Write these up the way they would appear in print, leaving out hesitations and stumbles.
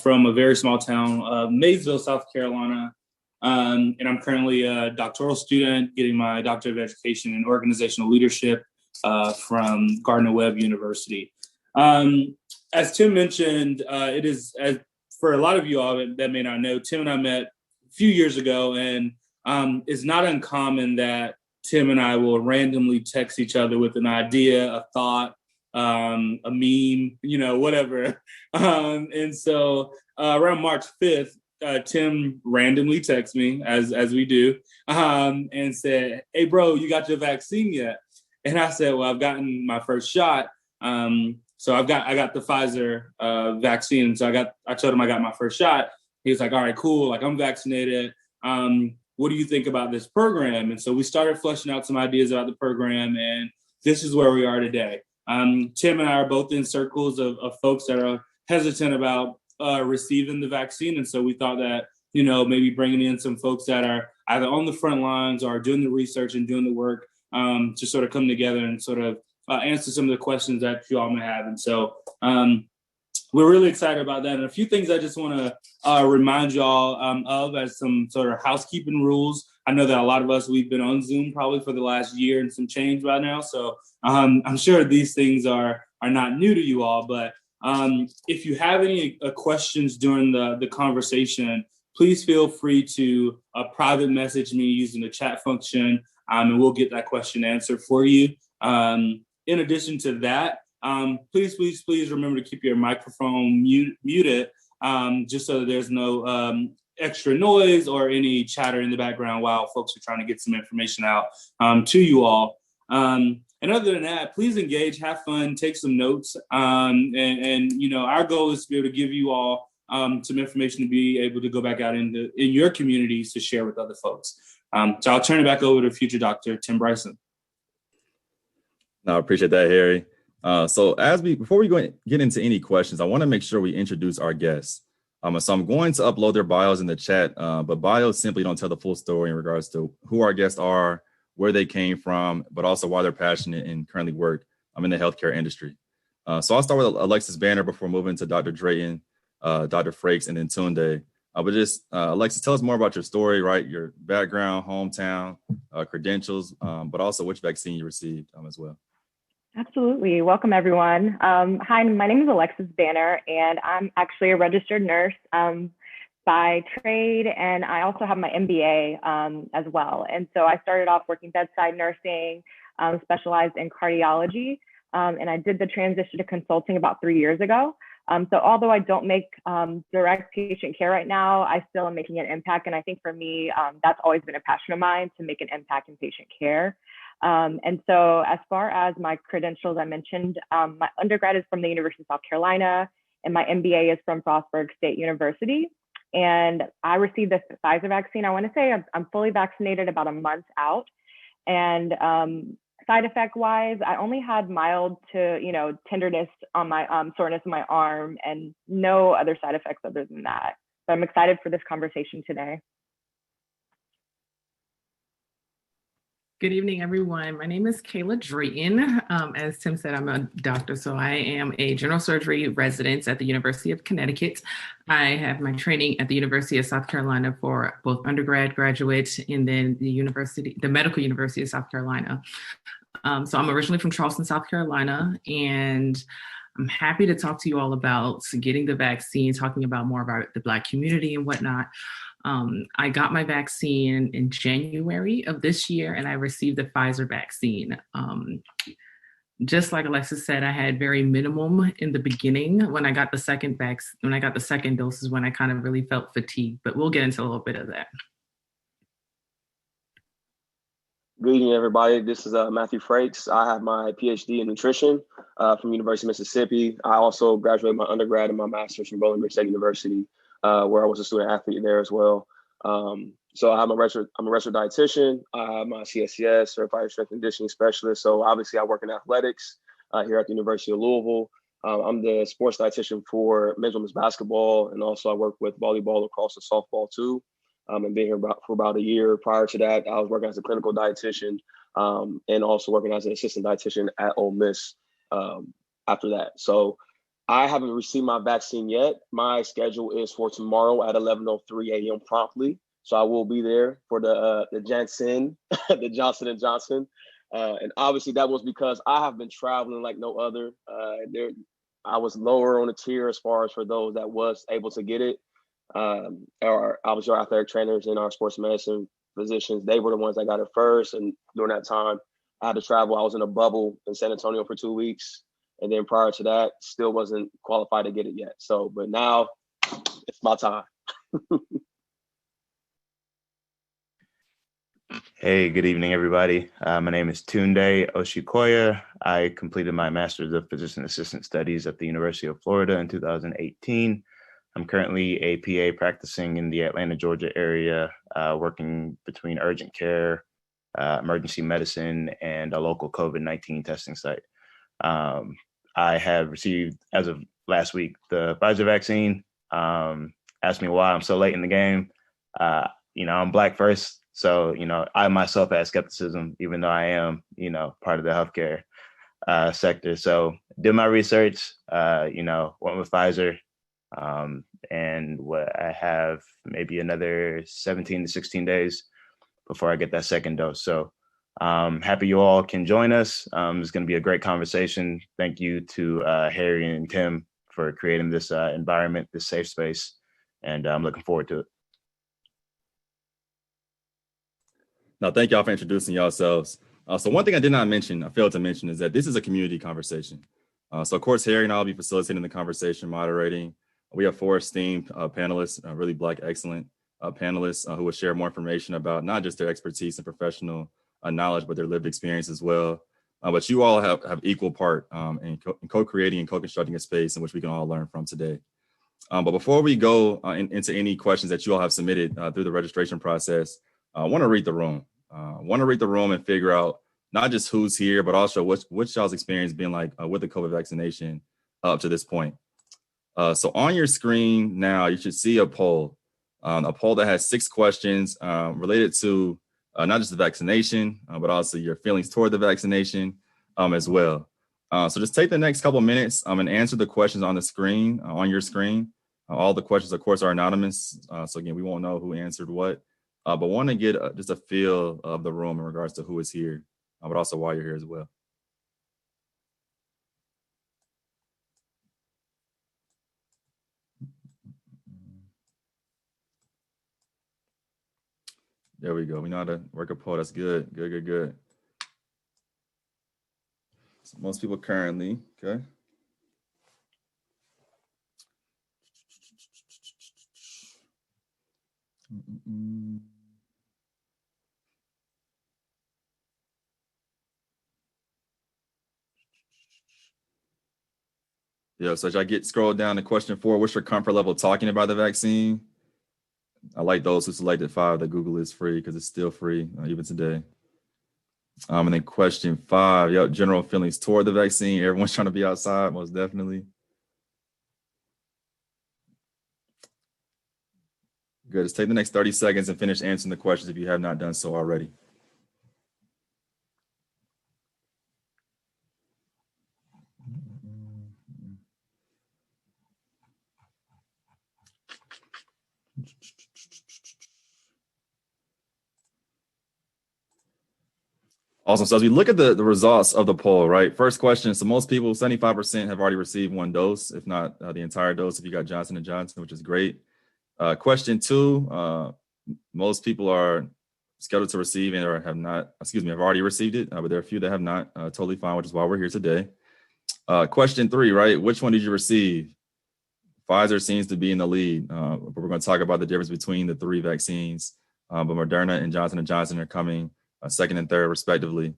from a very small town, Maysville, South Carolina. And I'm currently a doctoral student getting my Doctorate of Education in Organizational Leadership from Gardner-Webb University. As Tim mentioned, it is, for a lot of you all that may not know, Tim and I met a few years ago, and it's not uncommon that Tim and I will randomly text each other with an idea, a thought, a meme, whatever. And so around March 5th, Tim randomly texted me, as we do, and said, "Hey, bro, you got your vaccine yet?" And I said, "Well, I've gotten my first shot. So I got the Pfizer vaccine. So I told him I got my first shot." He was like, "All right, cool. Like, I'm vaccinated. What do you think about this program?" And so we started fleshing out some ideas about the program, and this is where we are today. Tim and I are both in circles of folks that are hesitant about receiving the vaccine. And so we thought that, maybe bringing in some folks that are either on the front lines or doing the research and doing the work to sort of come together and sort of answer some of the questions that you all may have. And so we're really excited about that. And a few things I just want to remind y'all of as some sort of housekeeping rules. I know that a lot of us, we've been on Zoom probably for the last year and some change by now. So I'm sure these things are not new to you all, but if you have any questions during the conversation, please feel free to private message me using the chat function, and we'll get that question answered for you. In addition to that, please remember to keep your microphone muted, just so that there's no extra noise or any chatter in the background while folks are trying to get some information out to you all. And other than that, please engage, have fun, take some notes. And our goal is to be able to give you all some information to be able to go back out in your communities to share with other folks. So I'll turn it back over to future Dr. Tim Bryson. No, I appreciate that, Harry. So before we get into any questions, I want to make sure we introduce our guests. So I'm going to upload their bios in the chat, but bios simply don't tell the full story in regards to who our guests are, where they came from, but also why they're passionate and currently work in the healthcare industry. So I'll start with Alexis Banner before moving to Dr. Drayton, Dr. Frakes, and then Tunde. But just, Alexis, tell us more about your story, right? Your background, hometown, credentials, but also which vaccine you received as well. Absolutely. Welcome, everyone. Hi, my name is Alexis Banner, and I'm actually a registered nurse by trade, and I also have my MBA as well. And so I started off working bedside nursing, specialized in cardiology, and I did the transition to consulting about 3 years ago. So although I don't make direct patient care right now, I still am making an impact. And I think for me, that's always been a passion of mine, to make an impact in patient care. And so as far as my credentials, I mentioned my undergrad is from the University of South Carolina, and my MBA is from Frostburg State University. And I received the Pfizer vaccine. I want to say I'm fully vaccinated about a month out. And side effect wise, I only had mild to, tenderness on my soreness in my arm, and no other side effects other than that. So I'm excited for this conversation today. Good evening, everyone. My name is Kayla Drayton. As Tim said, I'm a doctor, so I am a general surgery resident at the University of Connecticut. I have my training at the University of South Carolina for both undergrad, graduate, and then the Medical University of South Carolina. So I'm originally from Charleston, South Carolina, and I'm happy to talk to you all about getting the vaccine, talking about more about the Black community and whatnot. I got my vaccine in January of this year, and I received the Pfizer vaccine. Just like Alexis said, I had very minimum in the beginning. When I got the second dose is when I kind of really felt fatigued, but we'll get into a little bit of that. Good evening, everybody. This is Matthew Frakes. I have my PhD in nutrition from University of Mississippi. I also graduated my undergrad and my master's from Bolingbrook State University, where I was a student athlete there as well. So I'm a registered dietitian. I have my CSCS, Certified Strength and Conditioning Specialist. So obviously I work in athletics here at the University of Louisville. I'm the sports dietitian for men's and women's basketball, and also I work with volleyball, lacrosse, and softball too. And been here for about a year. Prior to that, I was working as a clinical dietitian and also working as an assistant dietitian at Ole Miss after that. So I haven't received my vaccine yet. My schedule is for tomorrow at 11:03 a.m. promptly. So I will be there for the Janssen, the Johnson & Johnson. And obviously that was because I have been traveling like no other. I was lower on the tier as far as for those that was able to get it. Or obviously our athletic trainers and our sports medicine physicians, they were the ones that got it first. And during that time, I had to travel. I was in a bubble in San Antonio for 2 weeks. And then prior to that, still wasn't qualified to get it yet. So, but now it's my time. Hey, good evening, everybody. My name is Tunde Oshikoya. I completed my Master's of Physician Assistant Studies at the University of Florida in 2018. I'm currently a PA practicing in the Atlanta, Georgia area, working between urgent care, emergency medicine, and a local COVID-19 testing site. I have received, as of last week, the Pfizer vaccine. Asked me why I'm so late in the game. I'm Black first. So, I myself have skepticism, even though I am, part of the healthcare sector. So did my research, went with Pfizer. And what I have maybe another 17 to 16 days before I get that second dose. So happy you all can join us. It's going to be a great conversation. Thank you to Harry and Tim for creating this environment, this safe space. And I'm looking forward to it. Now, thank y'all for introducing yourselves. So one thing I failed to mention, is that this is a community conversation. So of course, Harry and I will be facilitating the conversation, moderating. We have 4 esteemed panelists, really Black excellent panelists who will share more information about not just their expertise and professional knowledge, but their lived experience as well. But you all have equal part in co-creating and co-constructing a space in which we can all learn from today. But before we go into any questions that you all have submitted through the registration process, I want to read the room. And figure out not just who's here, but also what's y'all's experience been like with the COVID vaccination up to this point. So on your screen now, you should see a poll that has 6 questions related to not just the vaccination, but also your feelings toward the vaccination as well. So just take the next couple of minutes and answer the questions on the screen, on your screen. All the questions, of course, are anonymous. So again, we won't know who answered what. But want to get just a feel of the room in regards to who is here, but also why you're here as well. There we go. We know how to work a poll. That's good. Good. So most people currently, okay. Yeah, so as I scrolled down to question 4, what's your comfort level talking about the vaccine? I like those who selected 5 that Google is free because it's still free even today. And then question 5, general feelings toward the vaccine. Everyone's trying to be outside, most definitely. Good, just take the next 30 seconds and finish answering the questions if you have not done so already. Awesome. So as we look at the results of the poll, right? First question. So most people, 75% have already received 1 dose, if not the entire dose, if you got Johnson & Johnson, which is great. Question 2, most people are scheduled to receive or have already received it, but there are a few that have not. Totally fine, which is why we're here today. Question 3, right? Which one did you receive? Pfizer seems to be in the lead, but we're going to talk about the difference between the 3 vaccines. But Moderna and Johnson & Johnson are coming second and third, respectively.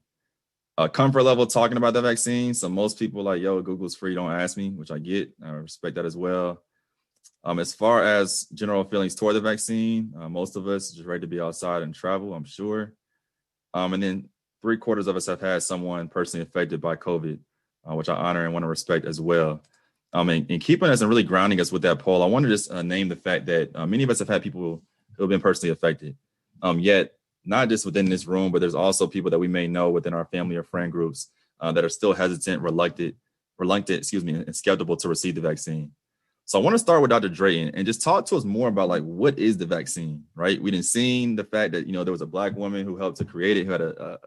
Comfort level talking about the vaccine. So most people like, Google's free, don't ask me, which I get. I respect that as well. As far as general feelings toward the vaccine, most of us are just ready to be outside and travel, I'm sure. And then 3/4 of us have had someone personally affected by COVID, which I honor and want to respect as well. And keeping us and really grounding us with that poll, I want to just name the fact that many of us have had people who have been personally affected. Yet, not just within this room, but there's also people that we may know within our family or friend groups that are still hesitant, reluctant reluctant, and skeptical to receive the vaccine. So I want to start with Dr. Drayton and just talk to us more about like, what is the vaccine, right? We didn't seen the fact that, there was a Black woman who helped to create it, who had an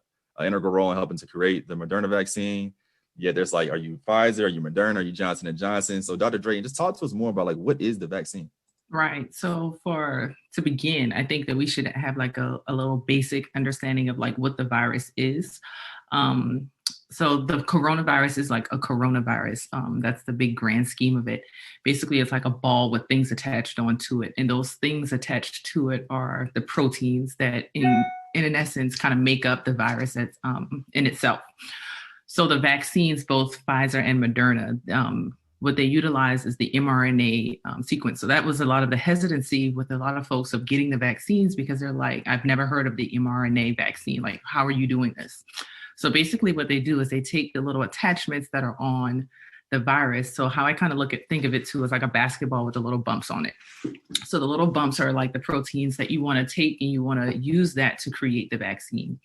integral role in helping to create the Moderna vaccine. Yeah, there's like, are you Pfizer, are you Moderna, are you Johnson & Johnson? So Dr. Drayton, just talk to us more about like, what is the vaccine? Right. So to begin, I think that we should have like a little basic understanding of like what the virus is. So the coronavirus is like a coronavirus. That's the big grand scheme of it. Basically, it's like a ball with things attached onto it. And those things attached to it are the proteins that in essence kind of make up the virus that's in itself. So the vaccines, both Pfizer and Moderna, what they utilize is the mRNA sequence. So that was a lot of the hesitancy with a lot of folks of getting the vaccines, because they're like, I've never heard of the mRNA vaccine. Like, how are you doing this? So basically what they do is they take the little attachments that are on the virus. So how I kind of think of it too is like a basketball with the little bumps on it. So the little bumps are like the proteins that you want to take, and you want to use that to create the vaccine.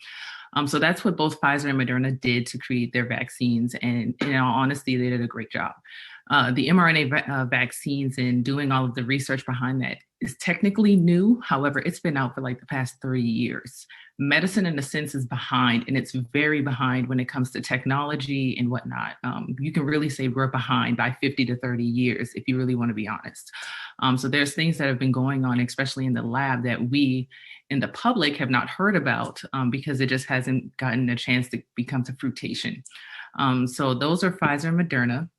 So that's what both Pfizer and Moderna did to create their vaccines. And in all honesty, they did a great job. The mRNA vaccines and doing all of the research behind that is technically new. However, it's been out for like the past 3 years. Medicine, in a sense, is behind, and it's very behind when it comes to technology and whatnot. You can really say we're behind by 50 to 30 years, if you really want to be honest. So there's things that have been going on, especially in the lab, that we in the public have not heard about because it just hasn't gotten a chance to become to fruition. So those are Pfizer and Moderna.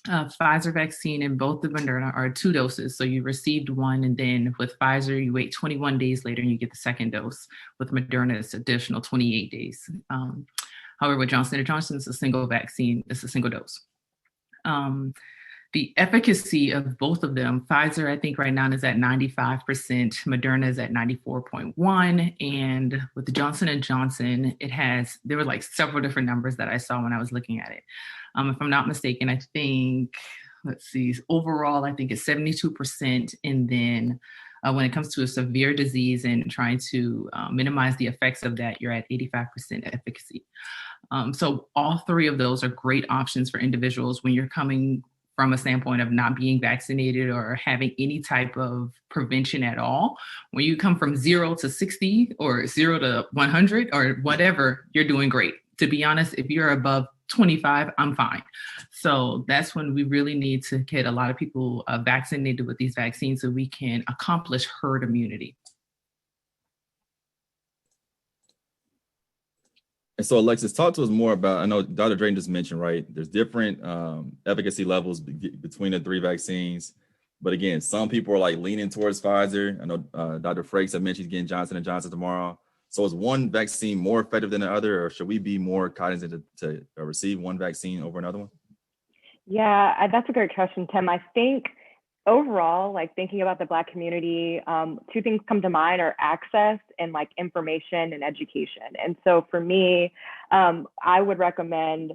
Pfizer vaccine and both the Moderna are 2 doses. So you received one, and then with Pfizer, you wait 21 days later and you get the second dose. With Moderna, it's additional 28 days. However, with Johnson & Johnson, it's a single vaccine, it's a single dose. The efficacy of both of them, Pfizer, I think right now is at 95%, Moderna is at 94.1%, and with the Johnson & Johnson, there were like several different numbers that I saw when I was looking at it. If I'm not mistaken, I think, overall, I think it's 72, and then when it comes to a severe disease and trying to minimize the effects of that, you're at 85% efficacy. So all 3 of those are great options for individuals when you're coming from a standpoint of not being vaccinated or having any type of prevention at all. When you come from 0 to 60 or 0 to 100 or whatever, you're doing great. To be honest, if you're above 25, I'm fine. So that's when we really need to get a lot of people vaccinated with these vaccines so we can accomplish herd immunity. And so, Alexis, talk to us more about, I know Dr. Drayton just mentioned, right, there's different efficacy levels between the 3 vaccines. But again, some people are like leaning towards Pfizer. I know Dr. Frakes had mentioned he's getting Johnson & Johnson tomorrow. So is one vaccine more effective than the other, or should we be more cognizant to receive one vaccine over another one? Yeah, that's a great question, Tim. I think overall, like thinking about the Black community, 2 things come to mind are access and like information and education. And so for me, I would recommend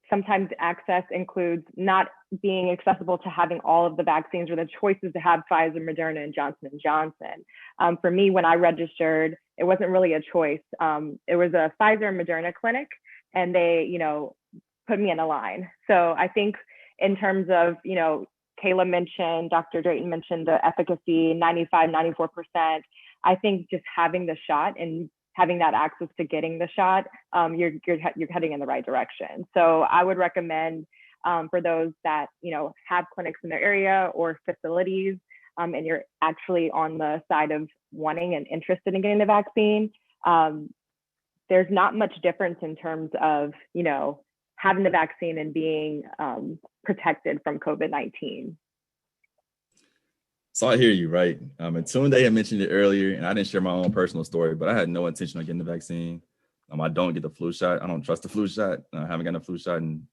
sometimes access includes not being accessible to having all of the vaccines or the choices to have Pfizer, Moderna, and Johnson & Johnson. For me, when I registered, it wasn't really a choice. It was a Pfizer and Moderna clinic, and they, put me in a line. So I think in terms of, Kayla mentioned, Dr. Drayton mentioned the efficacy, 95, 94%. I think just having the shot and having that access to getting the shot, you're heading in the right direction. So I would recommend for those that have clinics in their area or facilities, and you're actually on the side of wanting and interested in getting the vaccine, there's not much difference in terms of having the vaccine and being protected from COVID-19. So I hear you, right? And Tunde had mentioned it earlier, and I didn't share my own personal story, but I had no intention of getting the vaccine. I don't get the flu shot. I don't trust the flu shot. I haven't gotten a flu shot in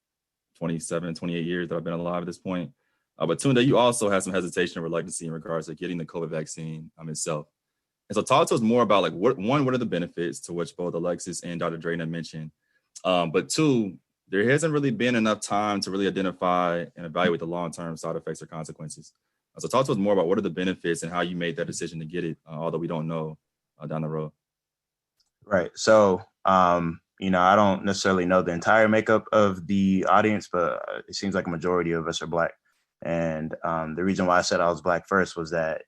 27, 28 years that I've been alive at this point. But Tunde, you also had some hesitation and reluctancy in regards to getting the COVID vaccine itself. And so talk to us more about like, what are the benefits, to which both Alexis and Dr. Drayton mentioned. But 2, there hasn't really been enough time to really identify and evaluate the long-term side effects or consequences. So talk to us more about what are the benefits and how you made that decision to get it, although we don't know down the road. Right. So, I don't necessarily know the entire makeup of the audience, but it seems like a majority of us are Black. And the reason why I said I was Black first was that,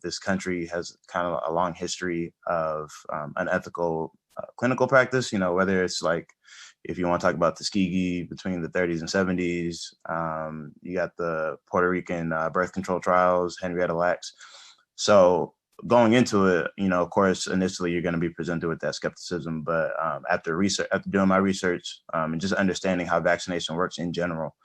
this country has kind of a long history of unethical clinical practice, whether it's like, if you want to talk about Tuskegee between the 30s and 70s, you got the Puerto Rican birth control trials, Henrietta Lacks. So going into it, of course, initially you're going to be presented with that skepticism, but after doing my research and just understanding how vaccination works in general,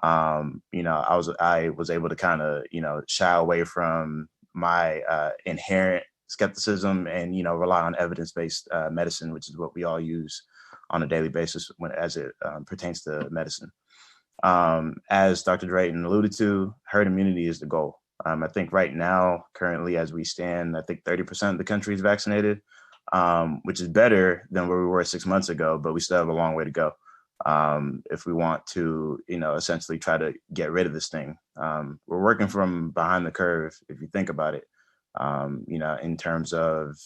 I was able to kind of, shy away from my inherent skepticism and, rely on evidence-based medicine, which is what we all use on a daily basis as it pertains to medicine. As Dr. Drayton alluded to, herd immunity is the goal. I think right now, currently, as we stand, I think 30% of the country is vaccinated, which is better than where we were 6 months ago, but we still have a long way to go. If we want to, essentially try to get rid of this thing. We're working from behind the curve, if you think about it, in terms of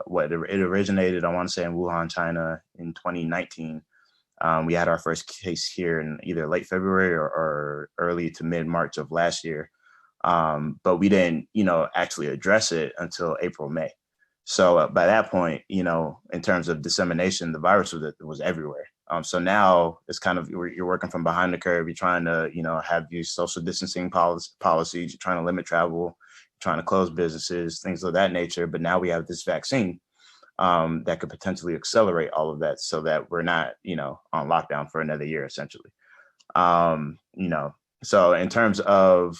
what it originated, I want to say in Wuhan, China in 2019. We had our first case here in either late February or early to mid-March of last year. But we didn't, actually address it until April, May. So by that point, in terms of dissemination, the virus was everywhere. So now it's kind of, you're working from behind the curve. You're trying to, have these social distancing policies. You're trying to limit travel, trying to close businesses, things of that nature. But now we have this vaccine that could potentially accelerate all of that so that we're not, on lockdown for another year, essentially. So in terms of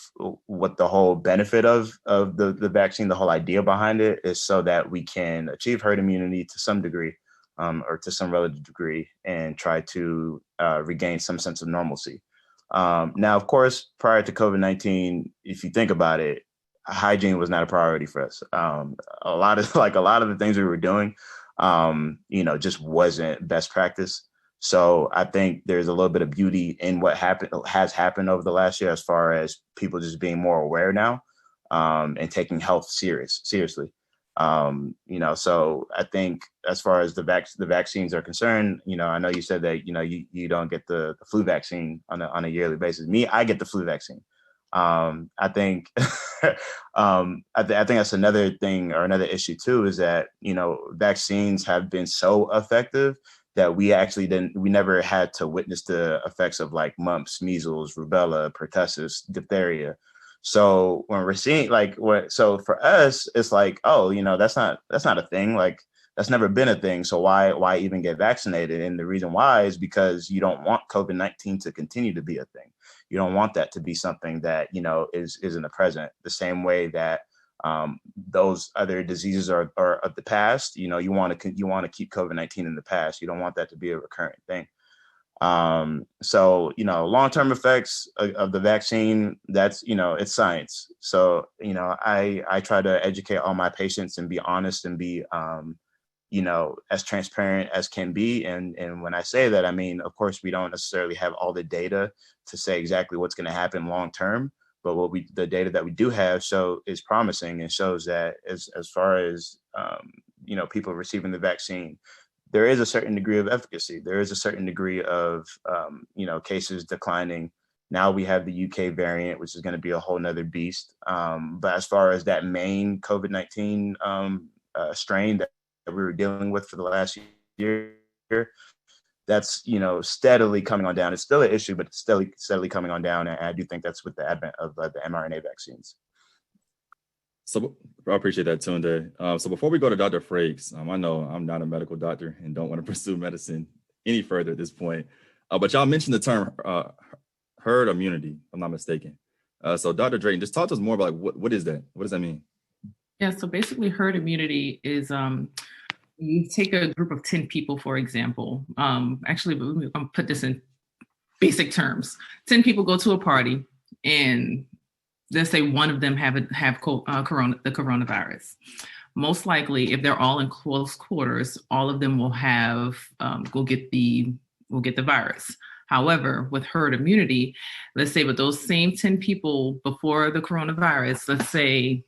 what the whole benefit of the vaccine, the whole idea behind it is so that we can achieve herd immunity to some degree, or to some relative degree, and try to regain some sense of normalcy. Now, of course, prior to COVID-19, if you think about it, hygiene was not a priority for us. A lot of the things we were doing, just wasn't best practice. So I think there's a little bit of beauty in what has happened over the last year, as far as people just being more aware now, and taking health seriously. So I think as far as the vaccines are concerned, I know you said that, you don't get the flu vaccine on a yearly basis. Me, I get the flu vaccine. I think I think that's another thing, or another issue too, is that, vaccines have been so effective that we never had to witness the effects of like mumps, measles, rubella, pertussis, diphtheria. So when we're seeing so for us, it's like, oh, that's not a thing. Like, that's never been a thing. So why even get vaccinated? And the reason why is because you don't want COVID-19 to continue to be a thing. You don't want that to be something that, is in the present, the same way that those other diseases are of the past. You want to keep COVID-19 in the past. You don't want that to be a recurrent thing. So, long-term effects of the vaccine, that's, it's science. So, I try to educate all my patients and be honest and be, as transparent as can be. And when I say that, I mean, of course, we don't necessarily have all the data to say exactly what's going to happen long-term, but the data that we do have is promising, and shows that as far as, people receiving the vaccine, there is a certain degree of efficacy. There is a certain degree of, cases declining. Now we have the UK variant, which is going to be a whole nother beast. But as far as that main COVID-19 strain that we were dealing with for the last year, that's, steadily coming on down. It's still an issue, but it's steadily coming on down. And I do think that's with the advent of the mRNA vaccines. So I appreciate that, Tunde. So before we go to Dr. Frakes, I know I'm not a medical doctor and don't want to pursue medicine any further at this point. But y'all mentioned the term herd immunity, if I'm not mistaken. So Dr. Drayton, just talk to us more about what is that? What does that mean? Yeah, so basically herd immunity is you take a group of 10 people, for example. Actually, I'll put this in basic terms. 10 people go to a party, and let's say one of them have the coronavirus. Most likely, if they're all in close quarters, all of them will will get the virus. However, with herd immunity, let's say with those same 10 people before the coronavirus, let's say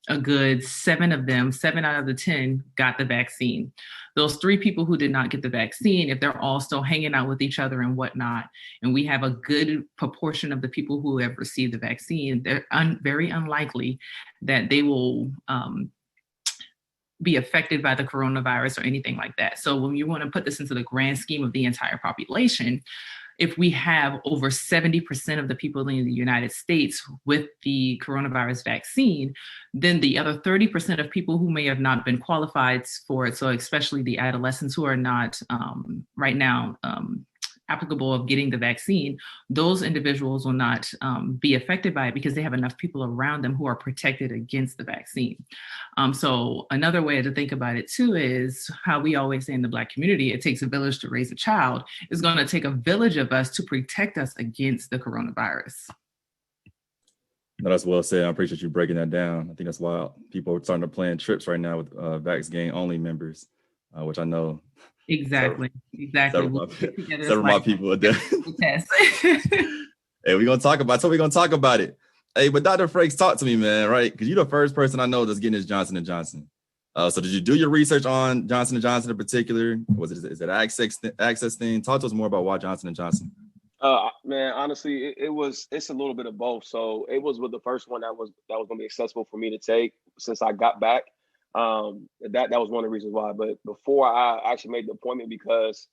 a good 7 out of the 10 got the vaccine. Those 3 people who did not get the vaccine, if they're all still hanging out with each other and whatnot, and we have a good proportion of the people who have received the vaccine, they're very unlikely that they will be affected by the coronavirus or anything like that. So when you want to put this into the grand scheme of the entire population, if we have over 70% of the people in the United States with the coronavirus vaccine, then the other 30% of people who may have not been qualified for it, so especially the adolescents who are not right now applicable of getting the vaccine, those individuals will not be affected by it because they have enough people around them who are protected against the vaccine. So another way to think about it too is how we always say in the Black community, it takes a village to raise a child. It's going to take a village of us to protect us against the coronavirus. No, that's well said. I appreciate you breaking that down. I think that's why people are starting to plan trips right now with Vax Gang only members, which I know. Exactly. Several of my people are there. Hey, we're going to talk about it. So we're going to talk about it. Hey, but Dr. Frakes, talk to me, man, right? Because you're the first person I know that's getting this Johnson & Johnson. So did you do your research on Johnson & Johnson in particular? Is it an access thing? Talk to us more about why Johnson & Johnson. Man, honestly, it's a little bit of both. So it was with the first one that was going to be accessible for me to take since I got back. That was one of the reasons why. But before I actually made the appointment, because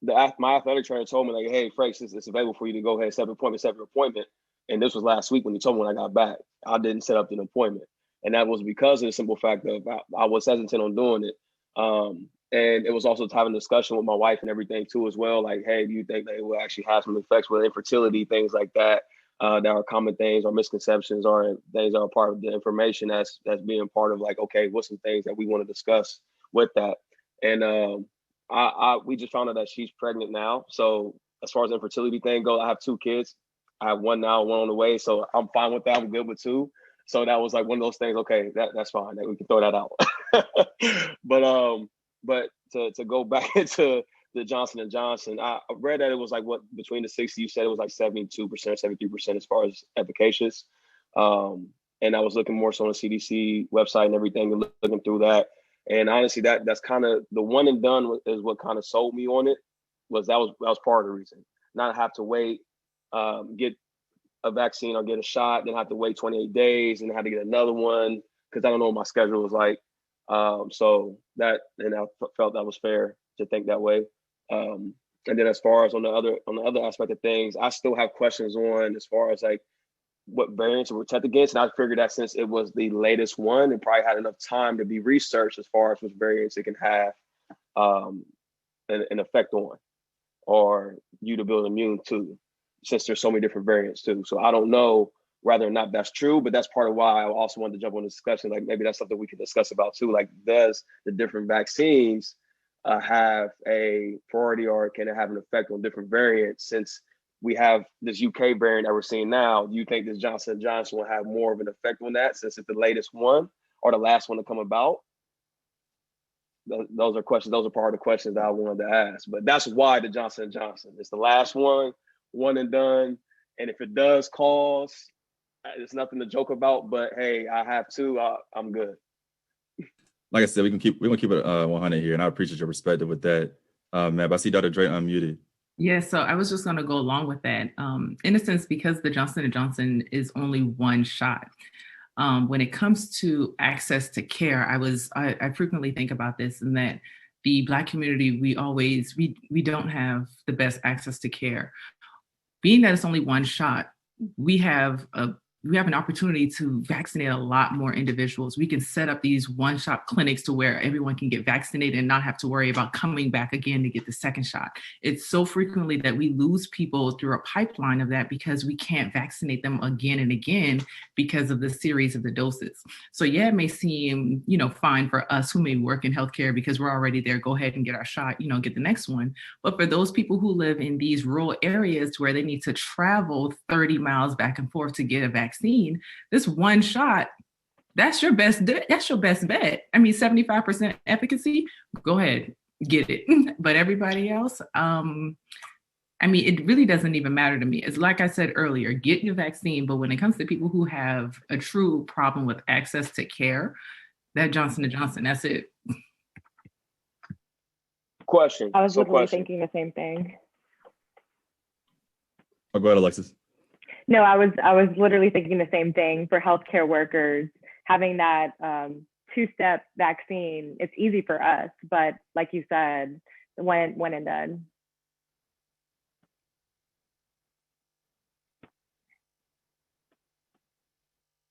my athletic trainer told me, like, hey, Frakes, it's available for you to go ahead and set an appointment. And this was last week when he told me when I got back. I didn't set up an appointment. And that was because of the simple fact of I was hesitant on doing it. And it was also having a discussion with my wife and everything too as well. Like, hey, do you think that it will actually have some effects with infertility, things like that? That are common things or misconceptions or things that are part of the information that's being part of, like, okay, what's some things that we want to discuss with that? And we just found out that she's pregnant now. So as far as the infertility thing goes, I have 2 kids. I have 1 now, 1 on the way. So I'm fine with that. I'm good with 2. So that was like one of those things. Okay, that's fine. That we can throw that out. But to go back into the Johnson & Johnson, I read that it was like between the 60, you said it was like 72%, 73% as far as efficacious. And I was looking more so on the CDC website and everything and looking through that. And honestly, that's kind of the one and done is what kind of sold me on it. That was part of the reason. Not have to wait, get a vaccine or get a shot, then have to wait 28 days and have to get another one because I don't know what my schedule was like. So I felt that was fair to think that way. And then as far as on the other aspect of things, I still have questions on as far as like what variants we're tested against. And I figured that since it was the latest one, it probably had enough time to be researched as far as which variants it can have an effect on, or you to build immune to, since there's so many different variants too. So I don't know whether or not that's true, but that's part of why I also wanted to jump on the discussion. Like maybe that's something we could discuss about too. Like, does the different vaccines have a priority, or can it have an effect on different variants? Since we have this UK variant that we're seeing now, do you think this Johnson & Johnson will have more of an effect on that since it's the latest one or the last one to come about? Those are questions. Those are part of the questions that I wanted to ask. But that's why the Johnson & Johnson. It's the last one and done. And if it does cause, it's nothing to joke about. But hey, I have 2. I'm good. Like I said, we're gonna keep it 100 here, and I appreciate your perspective with that. But I see Dr. Drayton unmuted. Yeah, so I was just going to go along with that. In a sense, because the Johnson & Johnson is only 1 shot. When it comes to access to care, I frequently think about this, and that the Black community, we don't have the best access to care. Being that it's only 1 shot, we have an opportunity to vaccinate a lot more individuals. We can set up these one-shot clinics to where everyone can get vaccinated and not have to worry about coming back again to get the second shot. It's so frequently that we lose people through a pipeline of that because we can't vaccinate them again and again because of the series of the doses. So yeah, it may seem, fine for us who may work in healthcare because we're already there, go ahead and get our shot, get the next one. But for those people who live in these rural areas where they need to travel 30 miles back and forth to get a vaccine, this 1 shot, that's your best bet. 75% efficacy, go ahead, get it. But everybody else, I mean, it really doesn't even matter to me. It's like I said earlier, get your vaccine. But when it comes to people who have a true problem with access to care, that Johnson & Johnson, that's it. Question. I was literally thinking the same thing. Oh, go ahead, Alexis. No, I was literally thinking the same thing for healthcare workers, having that two-step vaccine. It's easy for us, but like you said, when and done.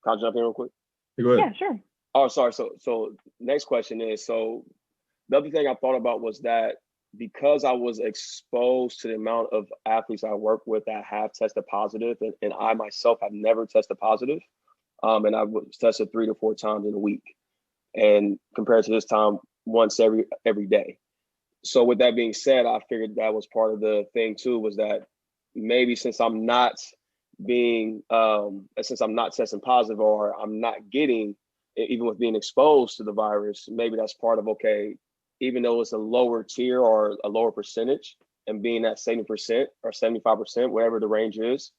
Can I jump in real quick? Go ahead. Yeah, sure. Oh, sorry. So next question is, so the other thing I thought about was that because I was exposed to the amount of athletes I work with that have tested positive, and I myself have never tested positive, and I was tested 3 to 4 times in a week, and compared to this time, once every day. So with that being said, I figured that was part of the thing too, was that maybe since I'm not testing positive, or I'm not getting, even with being exposed to the virus, maybe that's part of, okay, even though it's a lower tier or a lower percentage, and being at 70% or 75%, whatever the range is,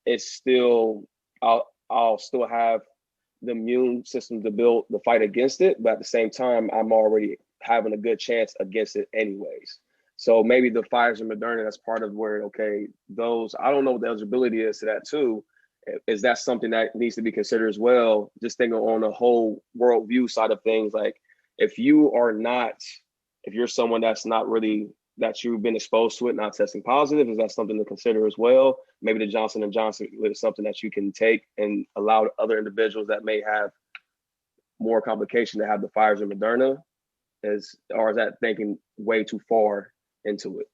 it's still, I'll still have the immune system to build the fight against it, but at the same time, I'm already having a good chance against it anyways. So maybe the Pfizer and Moderna, that's part of where, okay, those, I don't know what the eligibility is to that too. Is that something that needs to be considered as well? Just thinking on the whole worldview side of things, like if you're someone that's not really, that you've been exposed to it, not testing positive, is that something to consider as well? Maybe the Johnson & Johnson is something that you can take and allow other individuals that may have more complication to have the Pfizer and Moderna, or is that thinking way too far into it?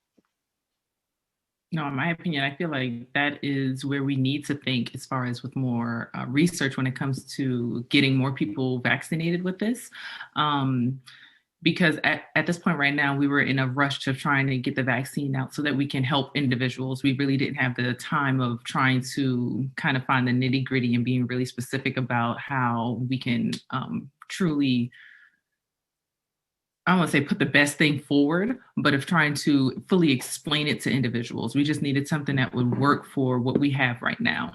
No, in my opinion, I feel like that is where we need to think as far as with more research when it comes to getting more people vaccinated with this. Because at this point right now, we were in a rush to trying to get the vaccine out so that we can help individuals. We really didn't have the time of trying to kind of find the nitty gritty and being really specific about how we can truly, I don't want to say put the best thing forward, but of trying to fully explain it to individuals. We just needed something that would work for what we have right now.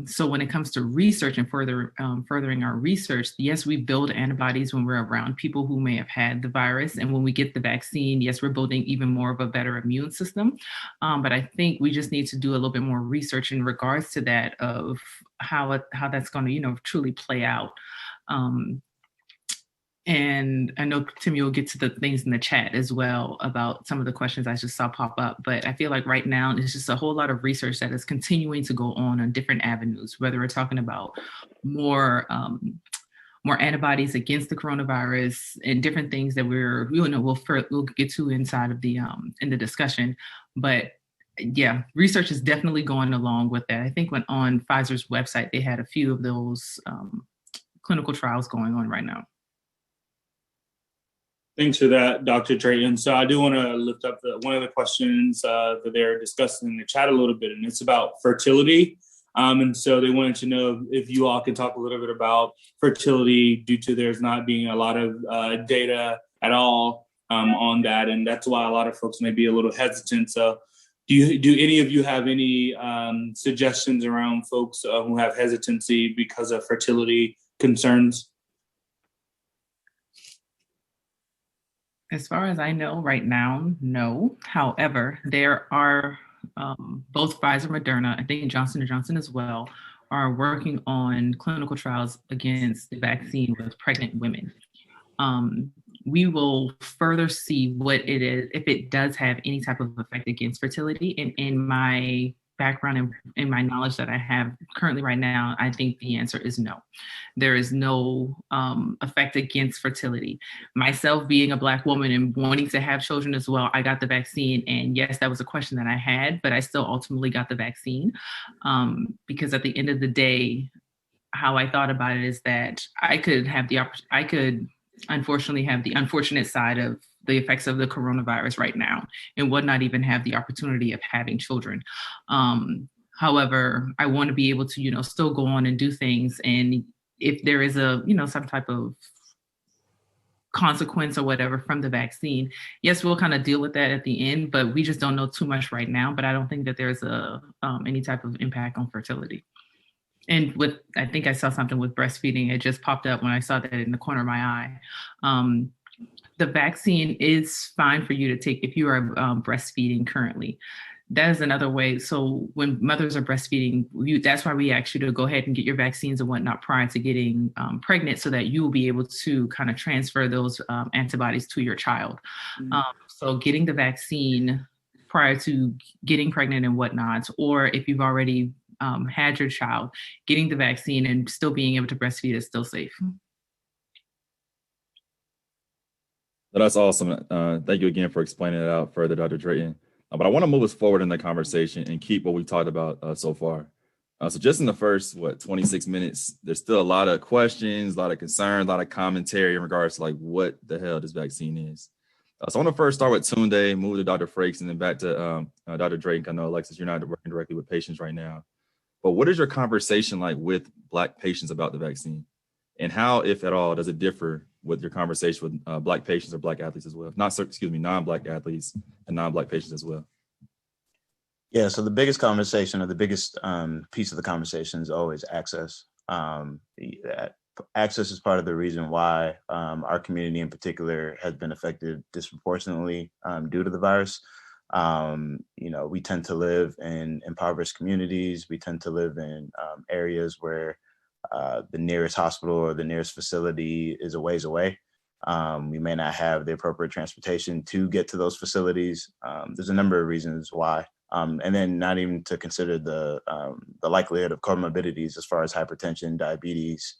So when it comes to research and furthering our research, yes, we build antibodies when we're around people who may have had the virus. And when we get the vaccine, yes, we're building even more of a better immune system. But I think we just need to do a little bit more research in regards to that, of how that's going to, truly play out. And I know, Tim, you'll get to the things in the chat as well about some of the questions I just saw pop up. But I feel like right now, it's just a whole lot of research that is continuing to go on different avenues, whether we're talking about more antibodies against the coronavirus and different things that we'll get to inside of the in the discussion. But yeah, research is definitely going along with that. I think when on Pfizer's website, they had a few of those clinical trials going on right now. Thanks for that, Dr. Drayton. So I do want to lift up one of the questions that they're discussing in the chat a little bit, and it's about fertility. And so they wanted to know if you all could talk a little bit about fertility due to there's not being a lot of data at all on that. And that's why a lot of folks may be a little hesitant. So do any of you have any suggestions around folks who have hesitancy because of fertility concerns? As far as I know right now, no. However, there are both Pfizer, Moderna, I think Johnson & Johnson as well, are working on clinical trials against the vaccine with pregnant women. We will further see what it is, if it does have any type of effect against fertility. And in my background and in my knowledge that I have currently right now, I think the answer is no. There is no effect against fertility. Myself being a Black woman and wanting to have children as well, I got the vaccine. And yes, that was a question that I had, but I still ultimately got the vaccine because at the end of the day, how I thought about it is that I could unfortunately have the unfortunate side of the effects of the coronavirus right now and would not even have the opportunity of having children. However, I want to be able to, still go on and do things. And if there is some type of consequence or whatever from the vaccine. Yes, we'll kind of deal with that at the end, but we just don't know too much right now. But I don't think that there's any type of impact on fertility. And I think I saw something with breastfeeding. It just popped up when I saw that in the corner of my eye. The vaccine is fine for you to take if you are breastfeeding currently. That is another way. So when mothers are breastfeeding, that's why we ask you to go ahead and get your vaccines and whatnot prior to getting pregnant, so that you will be able to kind of transfer those antibodies to your child. So getting the vaccine prior to getting pregnant and whatnot, or if you've already had your child, getting the vaccine and still being able to breastfeed is still safe. That's awesome. Thank you again for explaining it out further, Dr. Drayton. But I want to move us forward in the conversation and keep what we talked about so far. So just in the first, 26 minutes, there's still a lot of questions, a lot of concerns, a lot of commentary in regards to like what the hell this vaccine is. So I want to first start with Tunde, move to Dr. Frakes, and then back to Dr. Drayton. I know, Alexis, you're not working directly with patients right now. But what is your conversation like with Black patients about the vaccine? And how, if at all, does it differ with your conversation with Black patients or Black athletes as well? Non-Black athletes and non-Black patients as well. Yeah, so the biggest conversation, or the biggest piece of the conversation, is always access. Access is part of the reason why our community in particular has been affected disproportionately due to the virus. We tend to live in impoverished communities. We tend to live in areas where the nearest hospital or the nearest facility is a ways away. We may not have the appropriate transportation to get to those facilities. There's a number of reasons why. And then not even to consider the likelihood of comorbidities as far as hypertension, diabetes,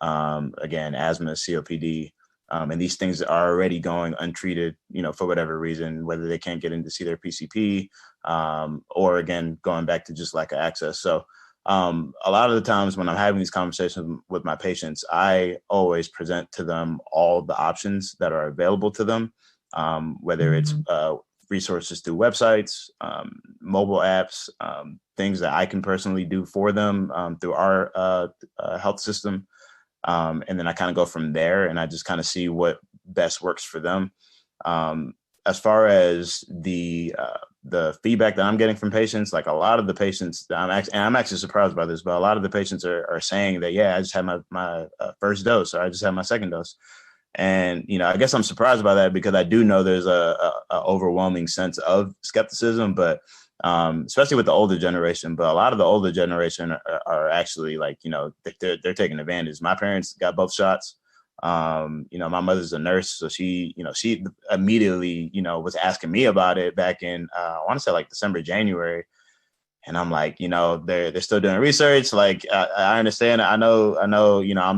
again, asthma, COPD. And these things are already going untreated, for whatever reason, whether they can't get in to see their PCP, or again, going back to just lack of access. So a lot of the times when I'm having these conversations with my patients, I always present to them all the options that are available to them, whether it's resources through websites, mobile apps, things that I can personally do for them through our health system. And then I kind of go from there, and I just kind of see what best works for them. As far as the feedback that I'm getting from patients, like a lot of the patients, I'm actually surprised by this, but a lot of the patients are saying that, yeah, I just had my first dose, or I just had my second dose. And, I guess I'm surprised by that, because I do know there's a overwhelming sense of skepticism, but especially with the older generation. But a lot of the older generation are actually like, they're taking advantage. My parents got both shots. My mother's a nurse, so she immediately, was asking me about it back in, I want to say like December, January. And I'm like, they're still doing research. Like, I understand. I know, I'm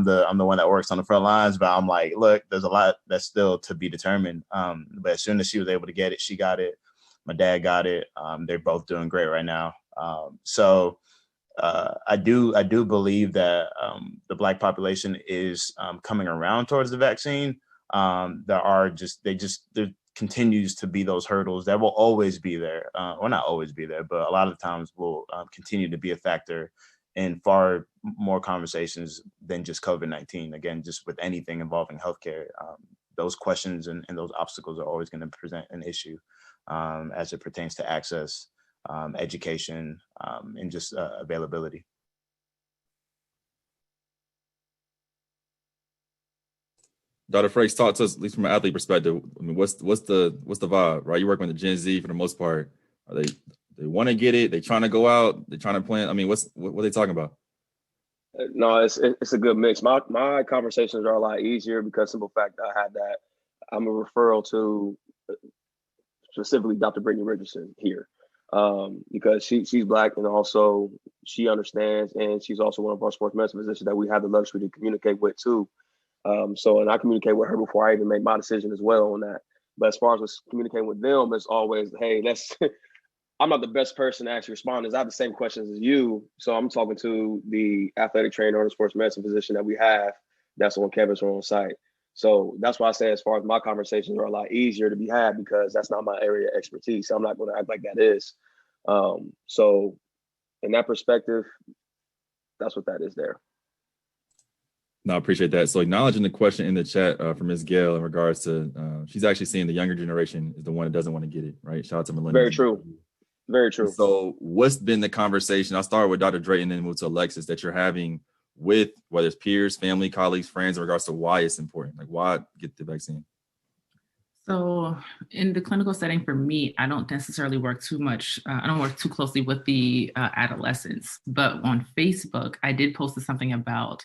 the one that works on the front lines, but I'm like, look, there's a lot that's still to be determined. But as soon as she was able to get it, she got it. My dad got it. They're both doing great right now. So I do believe that the Black population is coming around towards the vaccine. There continues to be those hurdles that will always be there. Well, not always be there, but a lot of times will continue to be a factor in far more conversations than just COVID-19. Again, just with anything involving healthcare, those questions and those obstacles are always going to present an issue as it pertains to access, education, and just availability. Dr. Frakes, talk to us, at least from an athlete perspective. I mean, what's the vibe, right? You're working with the Gen Z for the most part. Are they want to get it? They trying to go out? They trying to plan? I mean, what are they talking about? No, it's a good mix. My conversations are a lot easier because simple fact that I had that I'm a referral to specifically Dr. Brittany Richardson here, because she's Black, and also she understands, and she's also one of our sports medicine physicians that we have the luxury to communicate with too. And I communicate with her before I even make my decision as well on that. But as far as communicating with them, it's always, hey, I'm not the best person to actually respond. I have the same questions as you. So I'm talking to the athletic trainer or the sports medicine physician that we have that's on campus or on site. So that's why I say, as far as my conversations are a lot easier to be had, because that's not my area of expertise. So I'm not going to act like that is. So in that perspective, that's what that is there. No, I appreciate that. So acknowledging the question in the chat from Ms. Gail in regards to, she's actually saying the younger generation is the one that doesn't want to get it, right? Shout out to millennials. Very true. Very true. So what's been the conversation? I'll start with Dr. Drayton and then move to Alexis that you're having with whether it's peers, family, colleagues, friends in regards to why it's important, like why get the vaccine? So in the clinical setting for me, I don't necessarily work too much. I don't work too closely with the adolescents, but on Facebook, I did post something about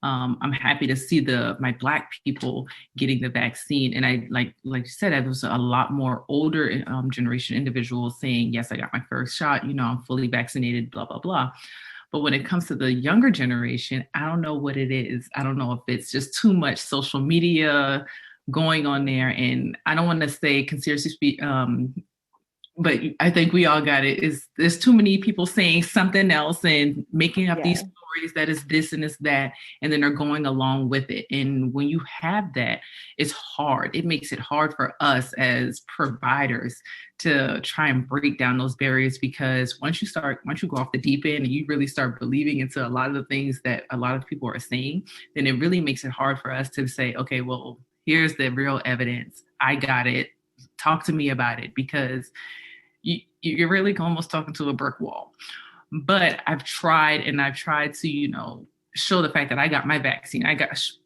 I'm happy to see my Black people getting the vaccine. And I like you said, there was a lot more older generation individuals saying, yes, I got my first shot, I'm fully vaccinated, blah, blah, blah. But when it comes to the younger generation, I don't know what it is. I don't know if it's just too much social media going on there. And I don't want to say conspiracy speak, but I think we all got it. There's too many people saying something else and making up these stories that is this and it's that, and then they're going along with it. And when you have that, it's hard. It makes it hard for us as providers to try and break down those barriers, because once you go off the deep end and you really start believing into a lot of the things that a lot of people are saying, then it really makes it hard for us to say, okay, well, here's the real evidence. I got it. Talk to me about it, because you're really almost talking to a brick wall. But I've tried to, show the fact that I got my vaccine.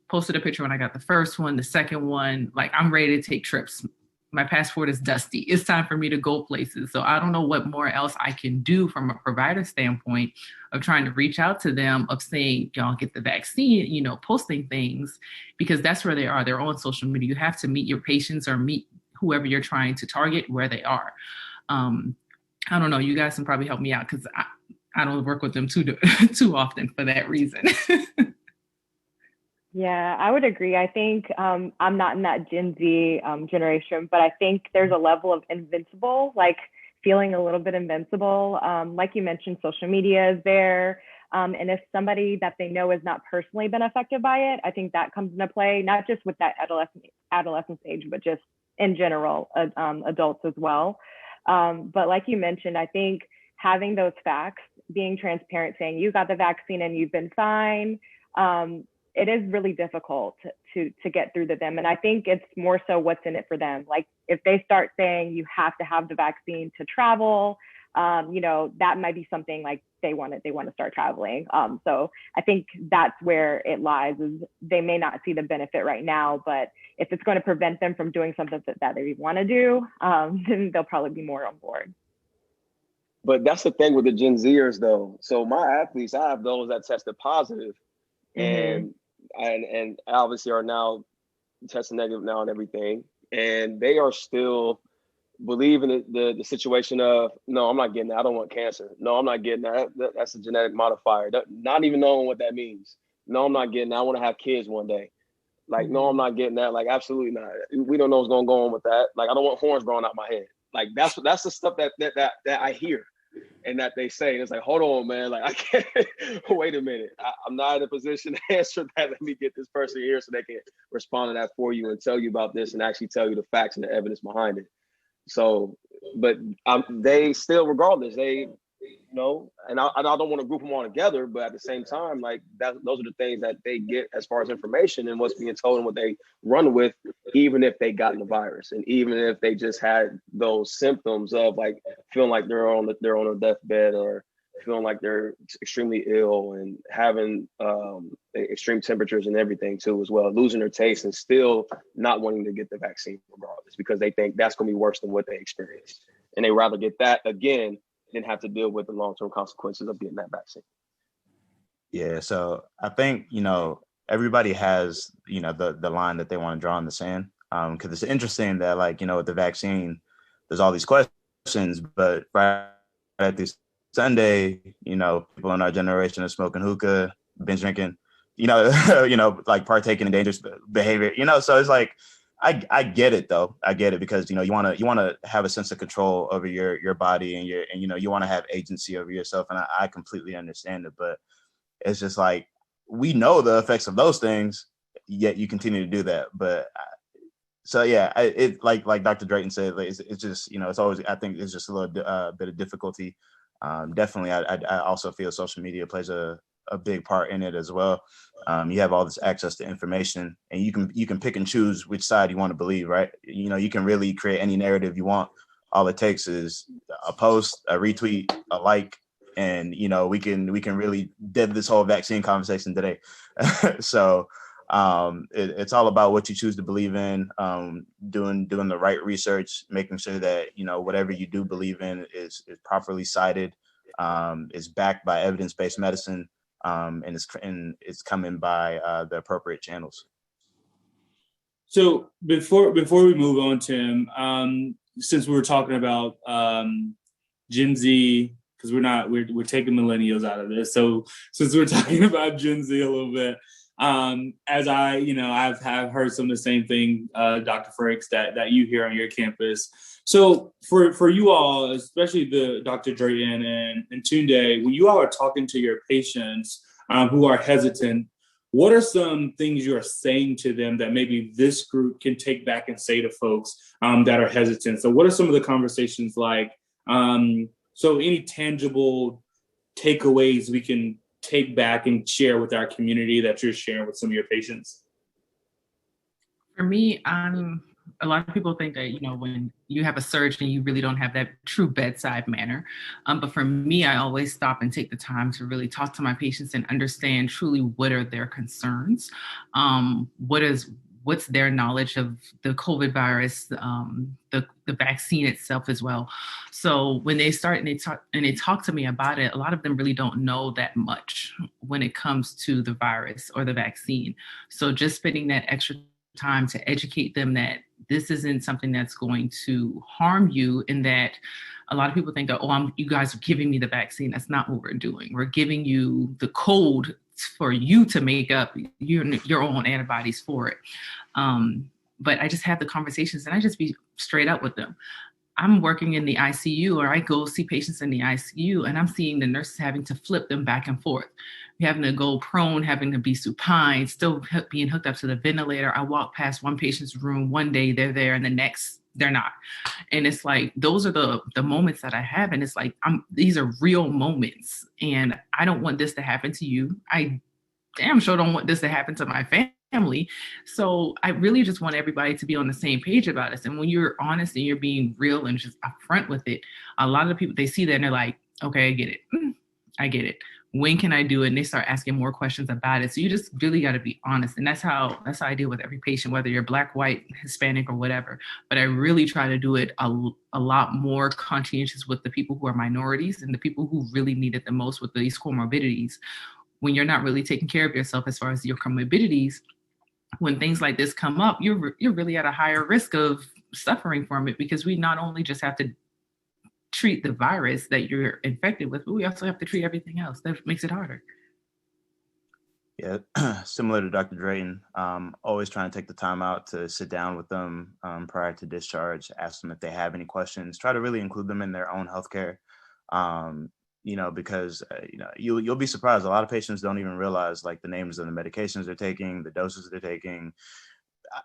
Posted a picture when I got the first one, the second one, like I'm ready to take trips. My passport is dusty. It's time for me to go places. So I don't know what more else I can do from a provider standpoint of trying to reach out to them, of saying, y'all get the vaccine, posting things, because that's where they are. They're on social media. You have to meet your patients or meet whoever you're trying to target where they are. I don't know. You guys can probably help me out, because I don't work with them too often for that reason. Yeah, I would agree. I think I'm not in that Gen Z generation, but I think there's a level of invincible, like feeling a little bit invincible. Like you mentioned, social media is there. And if somebody that they know has not personally been affected by it, I think that comes into play, not just with that adolescent age, but just in general, adults as well. But like you mentioned, I think having those facts, being transparent, saying you got the vaccine and you've been fine, it is really difficult to get through to them. And I think it's more so what's in it for them. Like if they start saying you have to have the vaccine to travel, that might be something like they want to start traveling. So I think that's where it lies, is they may not see the benefit right now, but if it's going to prevent them from doing something that they want to do, then they'll probably be more on board. But that's the thing with the Gen Zers though. So my athletes, I have those that tested positive and obviously are now testing negative now and everything. And they are still believing the situation of, no, I'm not getting that. I don't want cancer. No, I'm not getting that. That's a genetic modifier. Not even knowing what that means. No, I'm not getting that. I want to have kids one day. Like, no, I'm not getting that. Like, absolutely not. We don't know what's going to go on with that. Like, I don't want horns growing out my head. Like, that's the stuff that I hear and that they say. And it's like, hold on, man. Like, I can't, wait a minute. I'm not in a position to answer that. Let me get this person here so they can respond to that for you and tell you about this and actually tell you the facts and the evidence behind it. So, but they still, regardless, they, and I don't want to group them all together, but at the same time, like those are the things that they get as far as information and what's being told and what they run with, even if they gotten the virus and even if they just had those symptoms of like feeling like they're on a deathbed or feeling like they're extremely ill and having extreme temperatures and everything too as well, losing their taste and still not wanting to get the vaccine regardless because they think that's going to be worse than what they experienced. And they rather get that again than have to deal with the long-term consequences of getting that vaccine. Yeah, so I think, everybody has, the line that they want to draw in the sand. Because it's interesting that with the vaccine, there's all these questions, but right at this Sunday, people in our generation are smoking hookah, binge drinking, like partaking in dangerous behavior, so it's like, I get it though. I get it because, you want to have a sense of control over your body and you want to have agency over yourself. And I completely understand it, but it's just like, we know the effects of those things, yet you continue to do that. But so, yeah, it like Dr. Drayton said, it's just, it's always, I think it's just a little bit of difficulty. Definitely. I also feel social media plays a a big part in it as well. You have all this access to information, and you can pick and choose which side you want to believe, right? You know, you can really create any narrative you want. All it takes is a post, a retweet, a like, and you know, we can really dead this whole vaccine conversation today. So it's all about what you choose to believe in, doing the right research, making sure that, you know, whatever you do believe in is properly cited, is backed by evidence-based medicine, and it's coming by the appropriate channels. So before we move on, Tim, since we were talking about Gen Z, because we're taking millennials out of this. So since we're talking about Gen Z a little bit, as I've heard some of the same thing, Dr. Frakes, that you hear on your campus. So for you all, especially the Dr. Drayton and Tunde, when you all are talking to your patients who are hesitant, what are some things you are saying to them that maybe this group can take back and say to folks that are hesitant? So what are some of the conversations like? So any tangible takeaways we can take back and share with our community that you're sharing with some of your patients? For me, a lot of people think that, you know, when you have a surgeon, you really don't have that true bedside manner. But for me, I always stop and take the time to really talk to my patients and understand truly what are their concerns. What's their knowledge of the COVID virus, the vaccine itself as well. So when they start and they talk to me about it, a lot of them really don't know that much when it comes to the virus or the vaccine. So just spending that extra time to educate them that this isn't something that's going to harm you, and that a lot of people think that, you guys are giving me the vaccine. That's not what we're doing. We're giving you the code for you to make up your own antibodies for it. But I just have the conversations and I just be straight up with them. I'm working in the ICU, or I go see patients in the ICU, and I'm seeing the nurses having to flip them back and forth, having to go prone, having to be supine, still being hooked up to the ventilator. I walk past one patient's room one day, they're there, and the next they're not. And it's like, those are the moments that I have. And it's like, these are real moments, and I don't want this to happen to you. I damn sure don't want this to happen to my family. So I really just want everybody to be on the same page about this. And when you're honest and you're being real and just upfront with it, a lot of the people, they see that and they're like, okay, I get it. I get it. When can I do it? And they start asking more questions about it. So you just really got to be honest. And that's how I deal with every patient, whether you're Black, white, Hispanic, or whatever. But I really try to do it a lot more conscientious with the people who are minorities and the people who really need it the most with these comorbidities. When you're not really taking care of yourself as far as your comorbidities, when things like this come up, you're really at a higher risk of suffering from it, because we not only just have to treat the virus that you're infected with, but we also have to treat everything else. That makes it harder. Yeah, similar to Dr. Drayton, always trying to take the time out to sit down with them prior to discharge, ask them if they have any questions, try to really include them in their own healthcare. Because you'll be surprised. A lot of patients don't even realize like the names of the medications they're taking, the doses they're taking.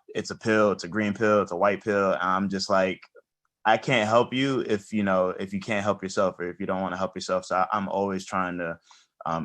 It's a pill, it's a green pill, it's a white pill. And I'm just like, I can't help you if you can't help yourself, or if you don't want to help yourself. So I'm always trying to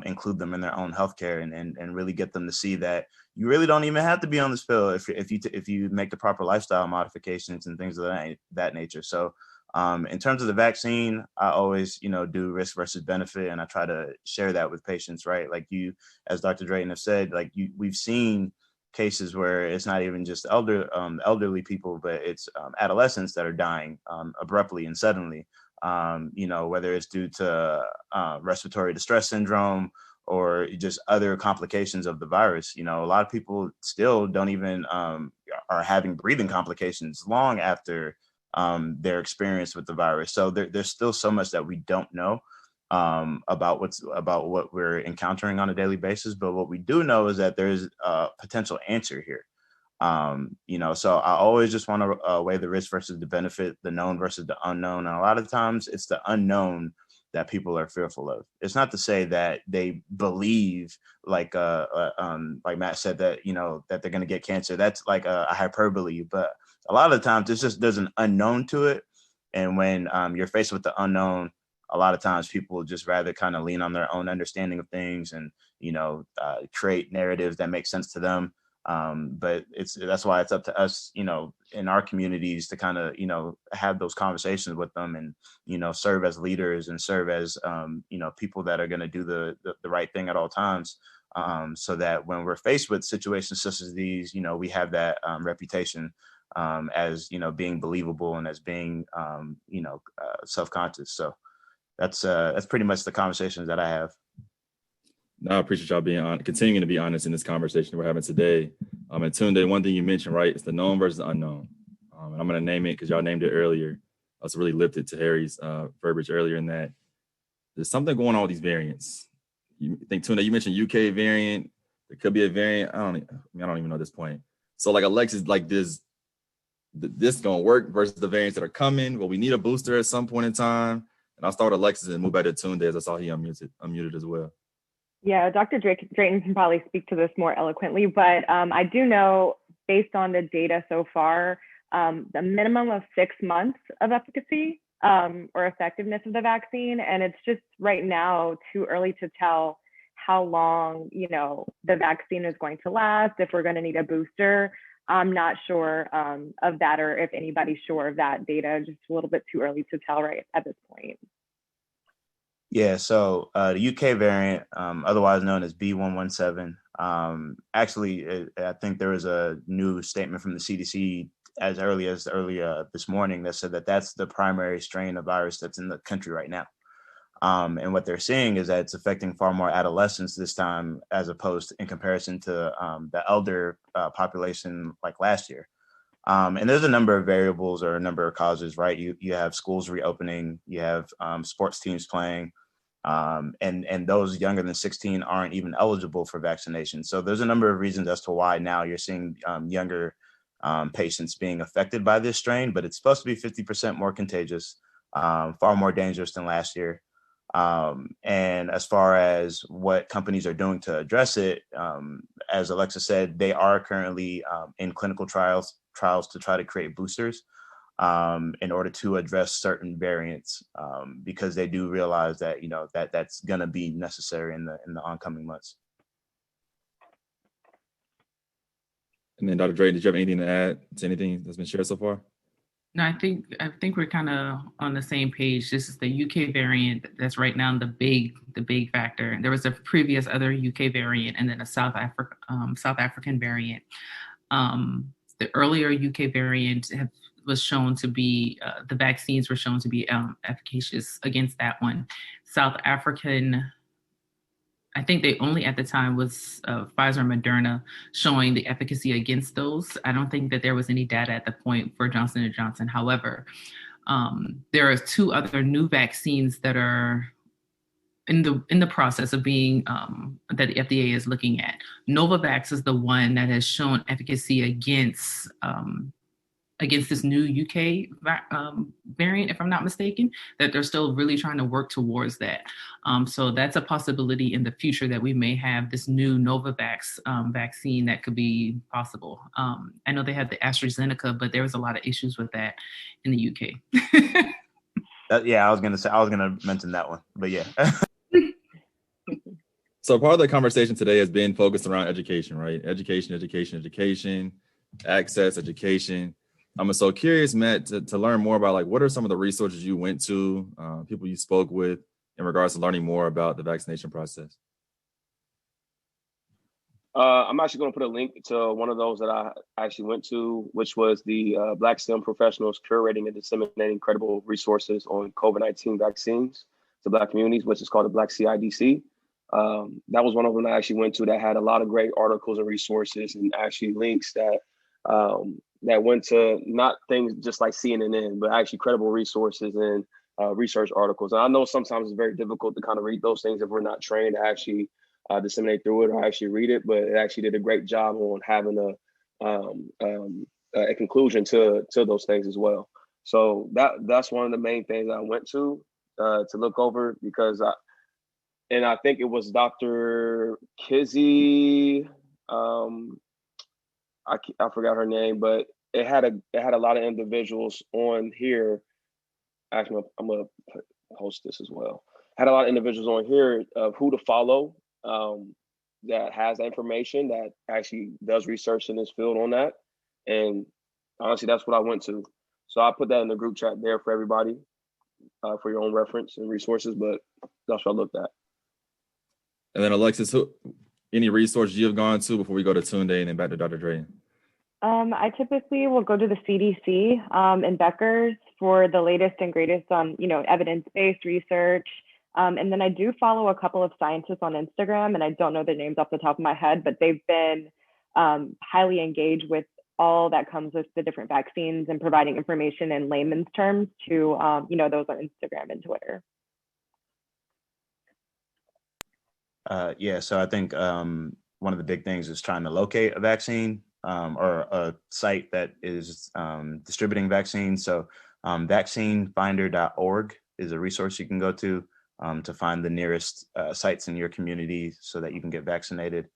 include them in their own healthcare and really get them to see that you really don't even have to be on this pill if you make the proper lifestyle modifications and things of that nature. So in terms of the vaccine, I always, do risk versus benefit, and I try to share that with patients, right? Like you, as Dr. Drayton have said, we've seen cases where it's not even just elderly people, but it's adolescents that are dying abruptly and suddenly, whether it's due to respiratory distress syndrome or just other complications of the virus. A lot of people still don't even are having breathing complications long after their experience with the virus. So there's still so much that we don't know about what we're encountering on a daily basis. But what we do know is that there's a potential answer here. So I always just want to weigh the risk versus the benefit, the known versus the unknown. And a lot of times it's the unknown that people are fearful of. It's not to say that they believe, like Matt said, that, that they're going to get cancer. That's like a hyperbole, but a lot of the times there's an unknown to it. And when you're faced with the unknown, a lot of times people just rather kind of lean on their own understanding of things and, create narratives that make sense to them. But that's why it's up to us, in our communities to kind of, have those conversations with them and, serve as leaders and serve as, people that are going to do the right thing at all times. So that when we're faced with situations such as these, we have that reputation as, being believable and as being, self-conscious. So that's pretty much the conversations that I have. No, I appreciate y'all being on, continuing to be honest in this conversation we're having today. And Tunde, one thing you mentioned, right, is the known versus unknown. And I'm going to name it because y'all named it earlier. I was really lifted to Harry's verbiage earlier in that there's something going on with these variants. You think, Tunde, you mentioned UK variant. There could be a variant. I don't even know at this point. So like Alexis, like this going to work versus the variants that are coming. Well, we need a booster at some point in time. And I'll start with Alexis and move back to Tunde as I saw he unmuted as well. Yeah, Dr. Drayton can probably speak to this more eloquently, but I do know based on the data so far, the minimum of 6 months of efficacy or effectiveness of the vaccine. And it's just right now too early to tell how long, the vaccine is going to last, if we're going to need a booster. I'm not sure of that, or if anybody's sure of that data, just a little bit too early to tell right at this point. Yeah, so the UK variant, otherwise known as B117, actually, I think there was a new statement from the CDC as early this morning that said that that's the primary strain of virus that's in the country right now. And what they're seeing is that it's affecting far more adolescents this time, as opposed to in comparison to the elder population like last year. And there's a number of variables or a number of causes, right? You have schools reopening, you have sports teams playing, and those younger than 16 aren't even eligible for vaccination. So there's a number of reasons as to why now you're seeing younger patients being affected by this strain, but it's supposed to be 50% more contagious, far more dangerous than last year. And as far as what companies are doing to address it, as Alexis said, they are currently in clinical trials to try to create boosters in order to address certain variants, because they do realize that that's going to be necessary in the oncoming months. And then Dr. Drayton, did you have anything to add to anything that's been shared so far? No, I think we're kind of on the same page. This is the UK variant that's right now the big factor. There was a previous other UK variant and then a South African variant. The earlier UK variant was shown to be, the vaccines were shown to be efficacious against that one. South African, I think they only at the time was Pfizer and Moderna showing the efficacy against those. I don't think that there was any data at the point for Johnson & Johnson. However, there are 2 other new vaccines that are in the process of being, that the FDA is looking at. Novavax is the one that has shown efficacy against this new UK variant, if I'm not mistaken, that they're still really trying to work towards that. So that's a possibility in the future that we may have this new Novavax vaccine that could be possible. I know they had the AstraZeneca, but there was a lot of issues with that in the UK. Yeah, I was going to mention that one, but yeah. So part of the conversation today has been focused around education, right? Education, access, education. I'm so curious, Matt, to learn more about like what are some of the resources you went to, people you spoke with in regards to learning more about the vaccination process. I'm actually going to put a link to one of those that I actually went to, which was the Black STEM professionals curating and disseminating credible resources on COVID-19 vaccines to Black communities, which is called the Black CIDC. That was one of them I actually went to that had a lot of great articles and resources and actually links that went to not things just like CNN, but actually credible resources and research articles. And I know sometimes it's very difficult to kind of read those things if we're not trained to actually disseminate through it or actually read it, but it actually did a great job on having a conclusion to those things as well. So that's one of the main things I went to look over, because I think it was Dr. Kizzy, I forgot her name, but it had a lot of individuals on here. Actually, I'm gonna post this as well. Had a lot of individuals on here of who to follow that has that information, that actually does research in this field on that. And honestly, that's what I went to. So I put that in the group chat there for everybody, for your own reference and resources, but that's what I looked at. And then Alexis, any resources you have gone to before we go to Tunde and then back to Dr. Drayton? I typically will go to the CDC and Becker's for the latest and greatest on, evidence-based research. And then I do follow a couple of scientists on Instagram, and I don't know their names off the top of my head, but they've been highly engaged with all that comes with the different vaccines and providing information in layman's terms to, those on Instagram and Twitter. Yeah, so I think one of the big things is trying to locate a vaccine or a site that is distributing vaccines. So vaccinefinder.org is a resource you can go to find the nearest sites in your community so that you can get vaccinated.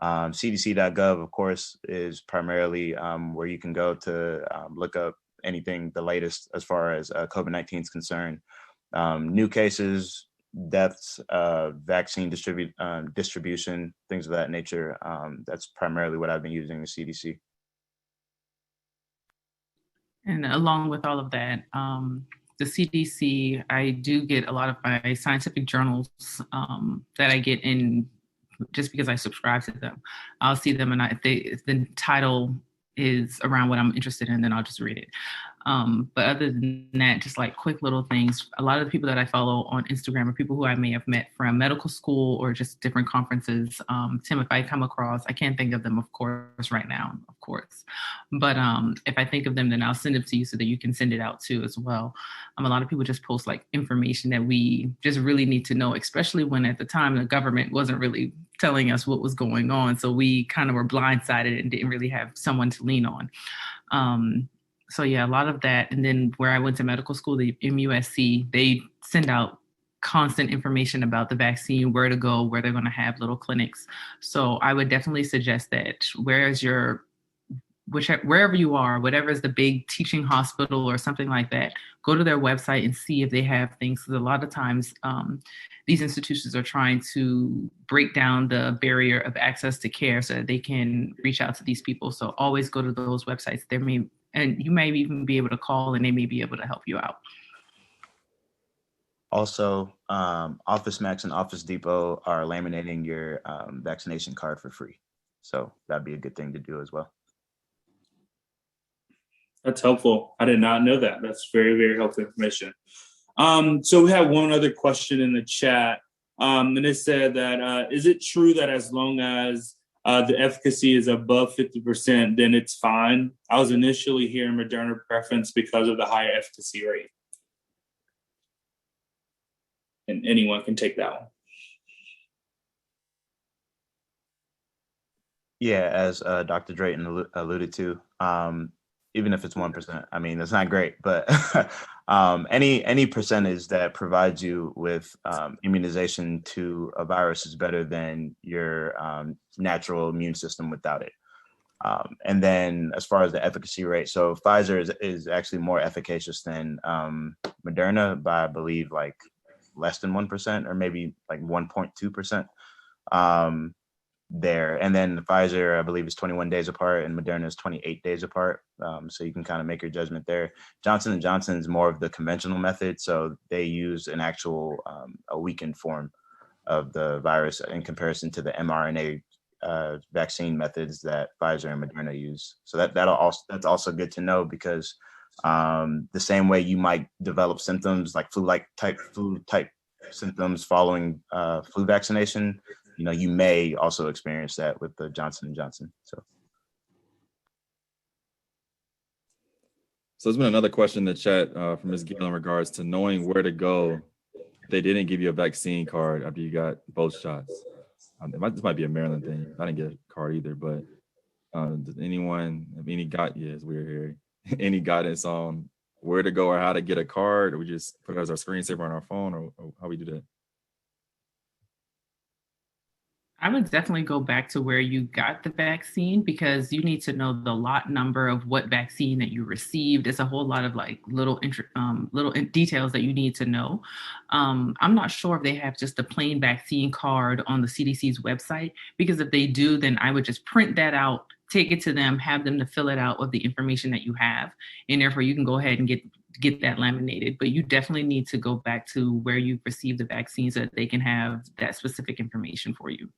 CDC.gov, of course, is primarily where you can go to look up anything, the latest as far as COVID-19 is concerned. New cases, deaths, vaccine distribution, things of that nature. That's primarily what I've been using the CDC. And along with all of that, the CDC, I do get a lot of my scientific journals that I get in just because I subscribe to them. I'll see them, and if the title is around what I'm interested in, then I'll just read it. But other than that, just like quick little things, a lot of the people that I follow on Instagram are people who I may have met from medical school or just different conferences. Tim, if I come across, I can't think of them, of course, right now, of course. But if I think of them, then I'll send them to you so that you can send it out too as well. A lot of people just post like information that we just really need to know, especially when at the time the government wasn't really telling us what was going on. So we kind of were blindsided and didn't really have someone to lean on. So yeah, a lot of that. And then where I went to medical school, the MUSC, they send out constant information about the vaccine, where to go, where they're going to have little clinics. So I would definitely suggest that wherever you are, whatever is the big teaching hospital or something like that, go to their website and see if they have things. Because a lot of times these institutions are trying to break down the barrier of access to care so that they can reach out to these people. So always go to those websites. And you may even be able to call and they may be able to help you out. Also, Office Max and Office Depot are laminating your vaccination card for free. So that'd be a good thing to do as well. That's helpful. I did not know that. That's very, very helpful information. So we have one other question in the chat. And it said that, is it true that as long as the efficacy is above 50%, then it's fine? I was initially hearing Moderna preference because of the higher efficacy rate. And anyone can take that one. Yeah, as Dr. Drayton alluded to, even if it's 1%, I mean, that's not great, but any percentage that provides you with immunization to a virus is better than your natural immune system without it. And then as far as the efficacy rate, so Pfizer is actually more efficacious than Moderna by, I believe, like less than 1% or maybe like 1.2%. There. And then Pfizer, I believe, is 21 days apart and Moderna is 28 days apart. So you can kind of make your judgment there. Johnson & Johnson is more of the conventional method. So they use an actual, a weakened form of the virus in comparison to the mRNA vaccine methods that Pfizer and Moderna use. So that's also good to know because the same way you might develop symptoms like flu type symptoms following flu vaccination, you may also experience that with the Johnson & Johnson. So there's been another question in the chat from Ms. Gill in regards to knowing where to go if they didn't give you a vaccine card after you got both shots. This might be a Maryland thing. I didn't get a card either, but does anyone have any it's weird here. Any guidance on where to go or how to get a card, or we just put it as our screensaver on our phone, or how we do that? I would definitely go back to where you got the vaccine, because you need to know the lot number of what vaccine that you received. It's a whole lot of like little details that you need to know. I'm not sure if they have just a plain vaccine card on the CDC's website, because if they do, then I would just print that out, take it to them, have them to fill it out with the information that you have, and therefore you can go ahead and get that laminated. But you definitely need to go back to where you received the vaccine so that they can have that specific information for you.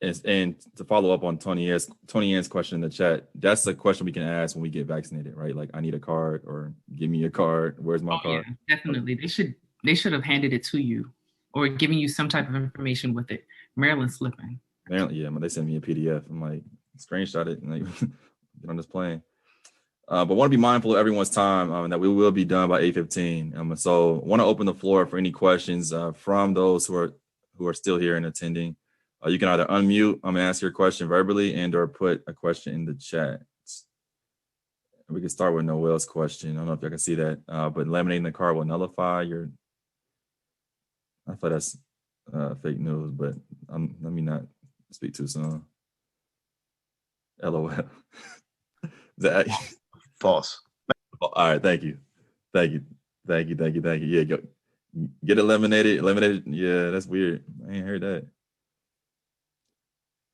And to follow up on Tony Ann's question in the chat, that's a question we can ask when we get vaccinated, right? Like, I need a card, or give me a card. Where's my card? Yeah, definitely. They should have handed it to you or given you some type of information with it. Maryland's slipping. Maryland, yeah, they sent me a PDF. I'm like, screenshot it and like get on this plane. But want to be mindful of everyone's time, and that we will be done by 8:15. So want to open the floor for any questions from those who are still here and attending. You can either unmute and ask your question verbally, and or put a question in the chat. We can start with Noel's question. I don't know if y'all can see that, but laminating the card will nullify your. I thought that's fake news, but let me not speak too soon. LOL. That false. All right, thank you. Yeah, go get eliminated. Yeah, that's weird. I ain't heard that.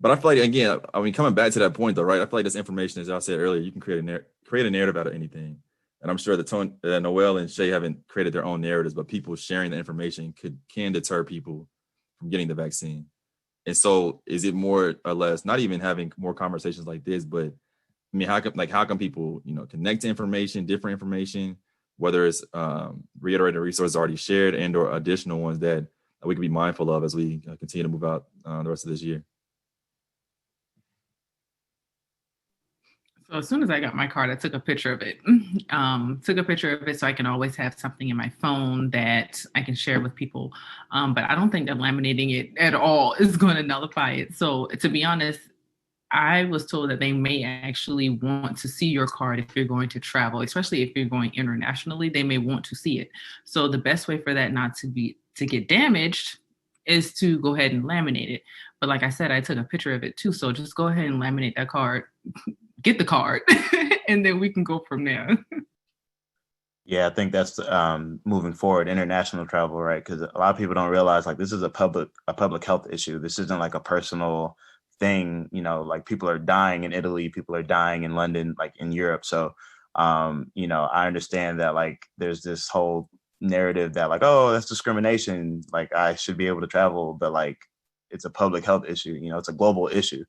But I feel like, again, I mean, coming back to that point though, right? I feel like this information, as y'all said earlier, you can create a narrative out of anything. And I'm sure that Noel and Shay haven't created their own narratives, but people sharing the information can deter people from getting the vaccine. And so, is it more or less not even having more conversations like this, but I mean, how can people, connect to information, different information, whether it's reiterated resources already shared and or additional ones that we can be mindful of as we continue to move out the rest of this year? So as soon as I got my card, I took a picture of it. So I can always have something in my phone that I can share with people. But I don't think that laminating it at all is going to nullify it. So to be honest, I was told that they may actually want to see your card if you're going to travel, especially if you're going internationally. They may want to see it. So the best way for that not to get damaged is to go ahead and laminate it. But like I said, I took a picture of it too. So just go ahead and laminate that card, get the card, and then we can go from there. Yeah, I think that's moving forward, international travel, right? Because a lot of people don't realize, like, this is a public health issue. This isn't like a personal thing, like people are dying in Italy, people are dying in London, like in Europe. So, I understand that, like, there's this whole narrative that, like, oh, that's discrimination, like I should be able to travel, but like, it's a public health issue, it's a global issue.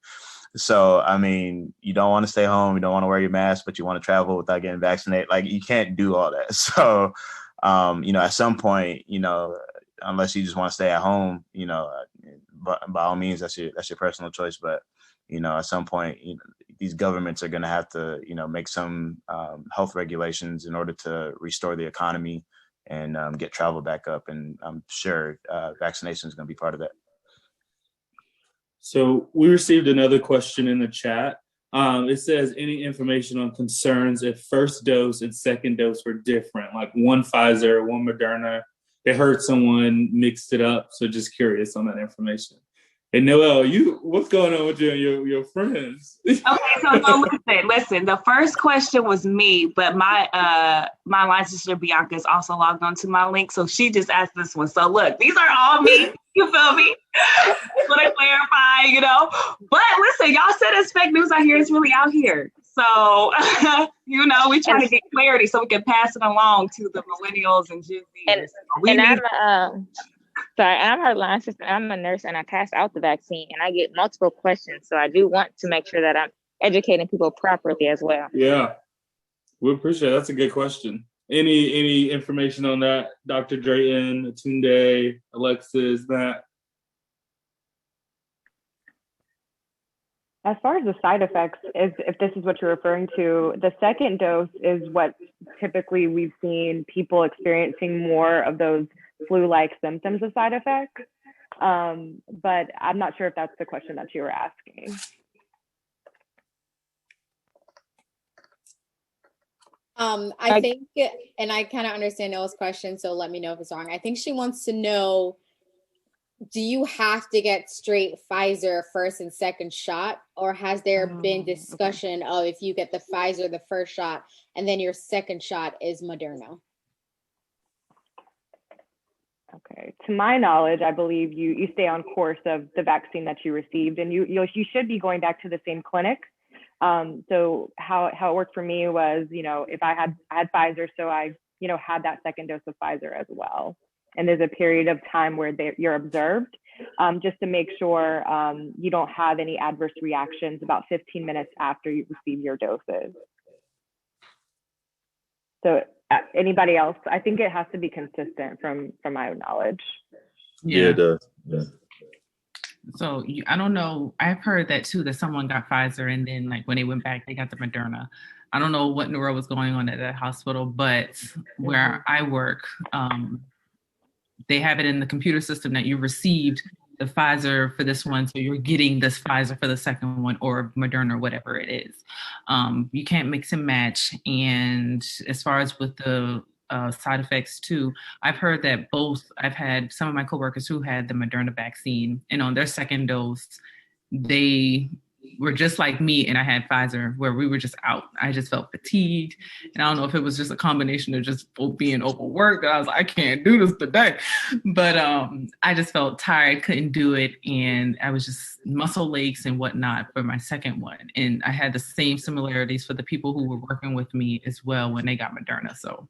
So, I mean, you don't want to stay home, you don't want to wear your mask, but you want to travel without getting vaccinated. Like, you can't do all that. So, at some point, unless you just want to stay at home, but by all means, that's your personal choice. But, at some point, these governments are going to have to, make some health regulations in order to restore the economy and get travel back up. And I'm sure vaccination is going to be part of that. So we received another question in the chat. It says, any information on concerns if first dose and second dose were different, like one Pfizer, one Moderna? They heard someone mixed it up. So just curious on that information. And Noel, what's going on with you and your friends? Okay, so no, listen. The first question was me, but my line sister Bianca is also logged onto my link, so she just asked this one. So look, these are all me. You feel me? Want to clarify, But listen, y'all said it's fake news out here. It's really out here. So we try to get clarity so we can pass it along to the millennials and Gen Z. I'm her line sister. I'm a nurse and I pass out the vaccine and I get multiple questions. So I do want to make sure that I'm educating people properly as well. Yeah, we appreciate it. That's a good question. Any information on that, Dr. Drayton, Olatunde, Alexis, Matt? As far as the side effects, if this is what you're referring to, the second dose is what typically we've seen people experiencing more of those flu-like symptoms of side effects. But I'm not sure if that's the question that you were asking. I think, and I kind of understand Noah's question, so let me know if it's wrong. I think she wants to know do you have to get straight Pfizer first and second shot, or has there been discussion of if you get the Pfizer the first shot and then your second shot is Moderna? Okay. To my knowledge, I believe you stay on course of the vaccine that you received, and you should be going back to the same clinic. So how it worked for me was, if I had Pfizer, so I had that second dose of Pfizer as well. And there's a period of time where you're observed, just to make sure you don't have any adverse reactions about 15 minutes after you receive your doses. So anybody else? I think it has to be consistent from my own knowledge. Yeah, it does. Yeah. So I don't know. I've heard that too, that someone got Pfizer and then like when they went back, they got the Moderna. I don't know what in the world was going on at that hospital, but where I work, they have it in the computer system that you received the Pfizer for this one, so you're getting this Pfizer for the second one, or Moderna, or whatever it is. You can't mix and match. And as far as with the side effects too, I've heard that I've had some of my coworkers who had the Moderna vaccine, and on their second dose, they were just like me, and I had Pfizer, where we were just out. I just felt fatigued, and I don't know if it was just a combination of just being overworked, that I was like, I can't do this today. But I just felt tired, couldn't do it, and I was just muscle aches and whatnot for my second one. And I had the same similarities for the people who were working with me as well when they got Moderna. So.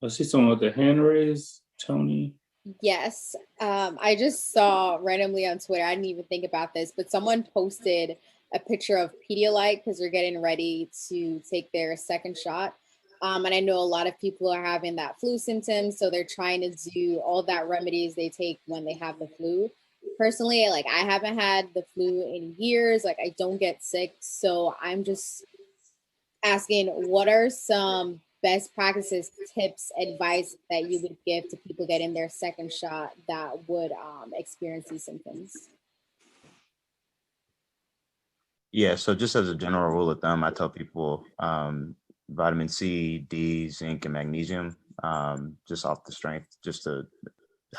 I see someone with their hand raised. Tony. Yes. I just saw randomly on Twitter, I didn't even think about this, but someone posted a picture of Pedialyte because they're getting ready to take their second shot. And I know a lot of people are having that flu symptom, so they're trying to do all that remedies they take when they have the flu. Personally, like, I haven't had the flu in years. Like, I don't get sick. So I'm just asking, what are some best practices, tips, advice that you would give to people getting their second shot that would experience these symptoms? Yeah, so just as a general rule of thumb, I tell people vitamin C, D, zinc, and magnesium, just off the strength, just to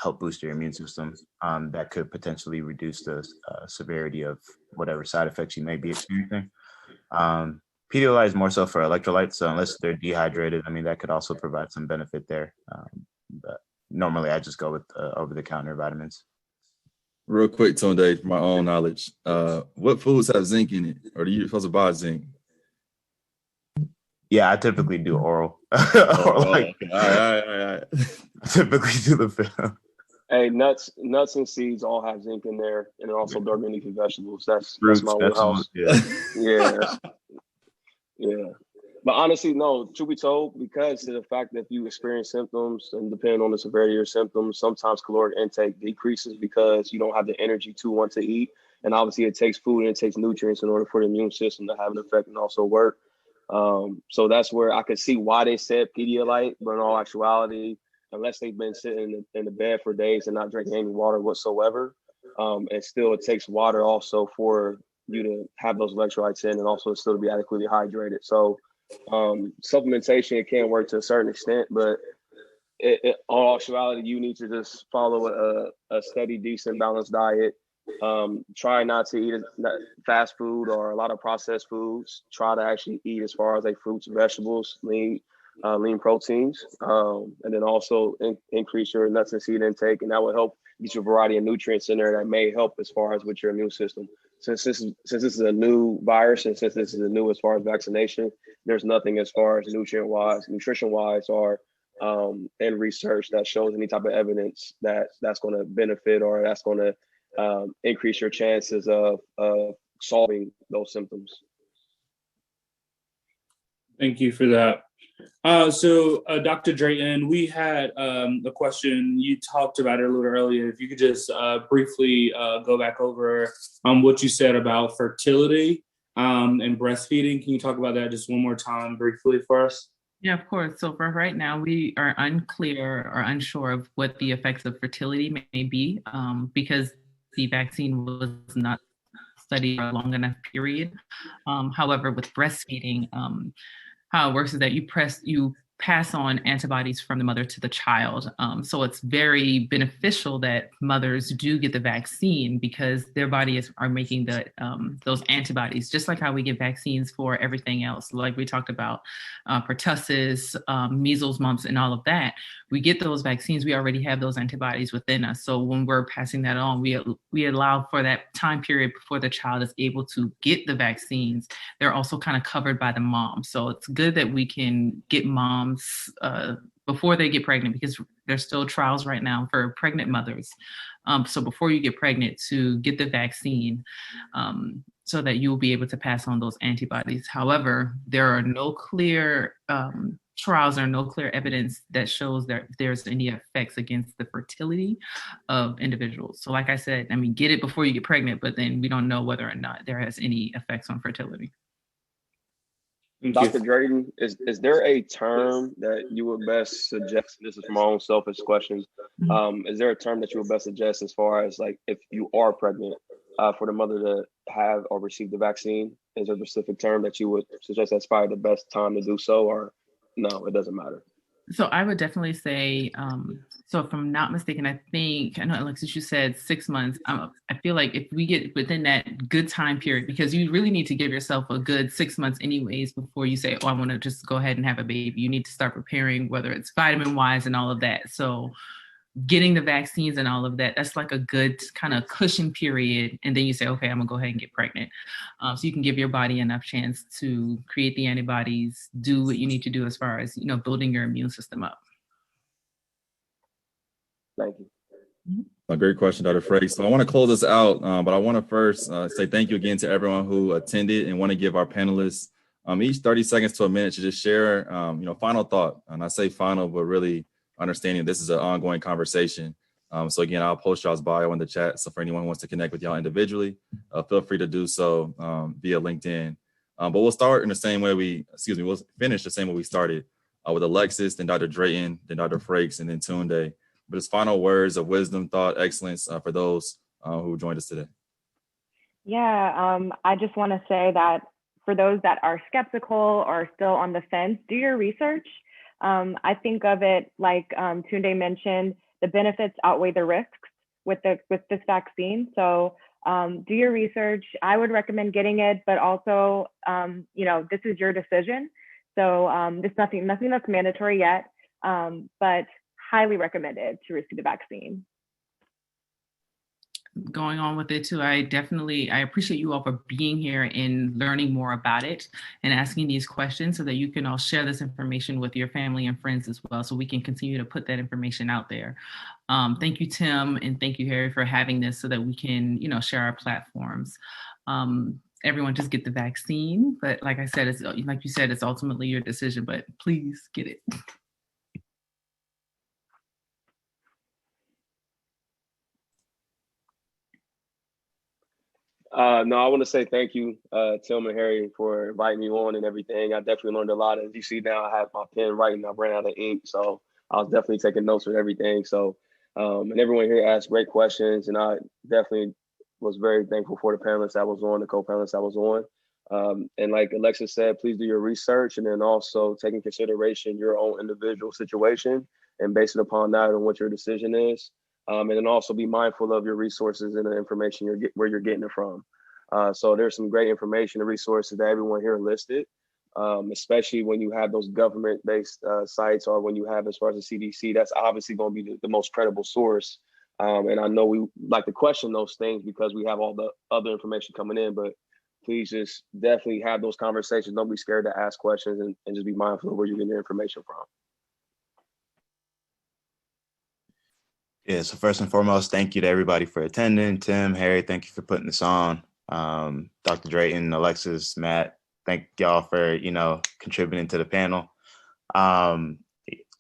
help boost your immune system. That could potentially reduce the severity of whatever side effects you may be experiencing. Pedialyte is more so for electrolytes, so unless they're dehydrated, I mean, that could also provide some benefit there. But normally I just go with over-the-counter vitamins. Real quick, Tunde, for my own knowledge, what foods have zinc in it, or are you supposed to buy zinc? Yeah, I typically do oral. Okay. All right. I typically do the film. Hey, nuts and seeds all have zinc in there, and also dark green leafy vegetables. That's Fruits, my wheelhouse. Yeah. But honestly, no, truth be told, because of the fact that if you experience symptoms, and depending on the severity of your symptoms, sometimes caloric intake decreases because you don't have the energy to want to eat. And obviously it takes food and it takes nutrients in order for the immune system to have an effect and also work. So that's where I could see why they said Pedialyte, but in all actuality, unless they've been sitting in the bed for days and not drinking any water whatsoever, and still it takes water also for you to have those electrolytes in and also still to be adequately hydrated. So supplementation, it can work to a certain extent, but in all actuality, you need to just follow a steady, decent, balanced diet. Try not to eat fast food or a lot of processed foods. Try to actually eat as far as like fruits, vegetables, lean proteins, and then also increase your nuts and seed intake, and that will help get you a variety of nutrients in there that may help as far as with your immune system. Since this is a new virus, and since this is a new as far as vaccination, there's nothing as far as nutrition wise, or in research that shows any type of evidence that's going to benefit or that's going to increase your chances of solving those symptoms. Thank you for that. So Dr. Drayton, we had a question. You talked about it a little earlier. If you could just briefly go back over what you said about fertility and breastfeeding. Can you talk about that just one more time briefly for us? Yeah, of course. So for right now, we are unclear or unsure of what the effects of fertility may be because the vaccine was not studied for a long enough period. However, with breastfeeding, how it works is that you pass on antibodies from the mother to the child. So it's very beneficial that mothers do get the vaccine because their bodies are making those antibodies, just like how we get vaccines for everything else. Like we talked about pertussis, measles, mumps, and all of that. We get those vaccines, we already have those antibodies within us. So when we're passing that on, we allow for that time period before the child is able to get the vaccines. They're also kind of covered by the mom. So it's good that we can get moms before they get pregnant, because there's still trials right now for pregnant mothers. So before you get pregnant, to get the vaccine so that you'll be able to pass on those antibodies. However, there are no clear trials or no clear evidence that shows that there's any effects against the fertility of individuals. So like I said, I mean, get it before you get pregnant, but then we don't know whether or not there has any effects on fertility. Dr. Drayton, is there a term that you would best suggest? This is from my own selfish question. Is there a term that you would best suggest as far as like if you are pregnant for the mother to have or receive the vaccine? Is there a specific term that you would suggest that's probably the best time to do so, or no, it doesn't matter? So I would definitely say, so if I'm not mistaken, I know, Alexis, you said 6 months. I feel like if we get within that good time period, because you really need to give yourself a good 6 months anyways before you say, oh, I want to just go ahead and have a baby. You need to start preparing, whether it's vitamin-wise and all of that. So getting the vaccines and all of that, that's like a good kind of cushion period. And then you say, okay, I'm gonna go ahead and get pregnant. So you can give your body enough chance to create the antibodies, do what you need to do as far as, building your immune system up. Thank you. A great question, Dr. Frakes. So I want to close this out, but I want to first say thank you again to everyone who attended, and want to give our panelists each 30 seconds to a minute to just share, final thought. And I say final, but really understanding this is an ongoing conversation. So again, I'll post y'all's bio in the chat. So for anyone who wants to connect with y'all individually, feel free to do so via LinkedIn. But we'll start in the same way we'll finish the same way we started with Alexis, then Dr. Drayton, then Dr. Frakes, and then Tunde. But it's final words of wisdom, thought, excellence for those who joined us today. Yeah, I just want to say that for those that are skeptical or still on the fence, do your research. I think of it like Tunde mentioned, the benefits outweigh the risks with this vaccine. So do your research. I would recommend getting it, but also, this is your decision. So there's nothing that's mandatory yet, but highly recommended to receive the vaccine. Going on with it too, I appreciate you all for being here and learning more about it and asking these questions so that you can all share this information with your family and friends as well, so we can continue to put that information out there. Thank you, Tim, and thank you, Harry, for having this so that we can, share our platforms. Everyone just get the vaccine, but like I said, it's like you said, it's ultimately your decision, but please get it. No, I want to say thank you, Tim and Harry, for inviting me on and everything. I definitely learned a lot. As you see now, I have my pen writing. I ran out of ink, so I was definitely taking notes with everything. So, and everyone here asked great questions, and I definitely was very thankful for the panelists that was on, the co-panelists that was on. And like Alexis said, please do your research, and then also take in consideration your own individual situation and base it upon that and what your decision is. And then also be mindful of your resources and the information where you're getting it from. So there's some great information and resources that everyone here listed, especially when you have those government-based sites, or when you have, as far as the CDC, that's obviously going to be the most credible source. And I know we like to question those things because we have all the other information coming in, but please just definitely have those conversations. Don't be scared to ask questions, and just be mindful of where you're getting your information from. Yeah, so first and foremost, thank you to everybody for attending. Tim, Harry, thank you for putting this on. Dr. Drayton, Alexis, Matt, thank y'all for, contributing to the panel.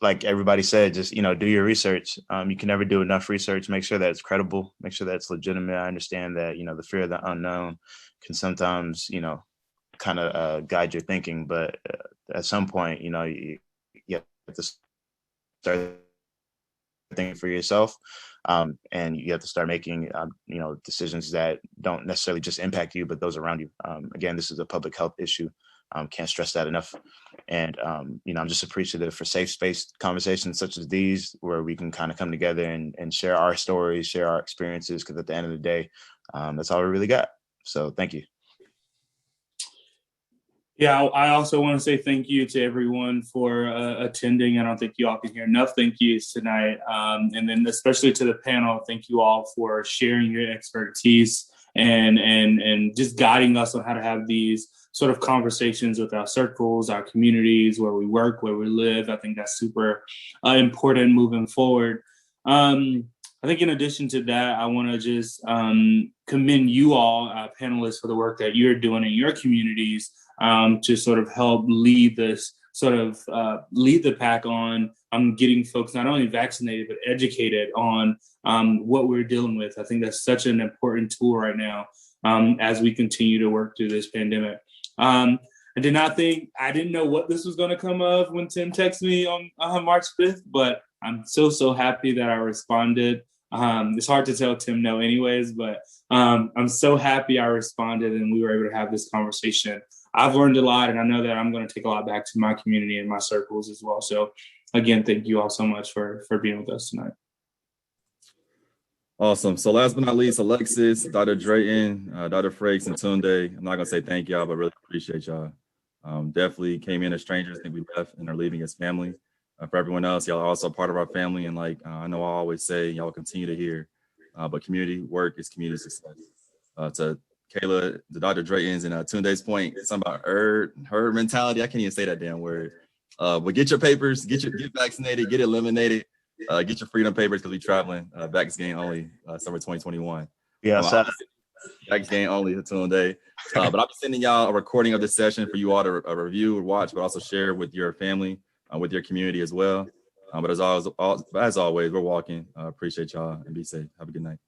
Like everybody said, just, do your research. You can never do enough research. Make sure that it's credible, make sure that it's legitimate. I understand that, the fear of the unknown can sometimes, kind of guide your thinking, but at some point, you have to start thinking for yourself. And you have to start making, decisions that don't necessarily just impact you, but those around you. Again, this is a public health issue. Can't stress that enough. And, I'm just appreciative for safe space conversations such as these, where we can kind of come together and share our stories, share our experiences, because at the end of the day, that's all we really got. So thank you. Yeah, I also want to say thank you to everyone for attending. I don't think you all can hear enough thank yous tonight. And then especially to the panel, thank you all for sharing your expertise and just guiding us on how to have these sort of conversations with our circles, our communities, where we work, where we live. I think that's super important moving forward. I think in addition to that, I want to just commend you all, panelists, for the work that you're doing in your communities to sort of help lead this, lead the pack on getting folks not only vaccinated, but educated on what we're dealing with. I think that's such an important tool right now as we continue to work through this pandemic. I didn't know what this was going to come of when Tim texted me on March 5th, but I'm so happy that I responded. It's hard to tell Tim no anyways, but I'm so happy I responded and we were able to have this conversation. I've learned a lot, and I know that I'm going to take a lot back to my community and my circles as well. So again, thank you all so much for being with us tonight. Awesome. So last but not least, Alexis, Dr. Drayton, Dr. Frakes, and Tunde. I'm not going to say thank y'all, but really appreciate y'all. Definitely came in as strangers. I think we left and are leaving as family. For everyone else, y'all are also part of our family. And I know I always say, y'all continue to hear, but community work is community success. To Kayla, the Dr. Drayton's, and Tunde's point, something about herd mentality. I can't even say that damn word. But get your papers, get vaccinated, get eliminated, get your freedom papers, because we're traveling. Vaccine only, summer 2021. Yeah, vaccine only, Tunde. But I'll be sending y'all a recording of this session for you all to review or watch, but also share with your family, with your community as well. But as always, we're walking. Appreciate y'all and be safe. Have a good night.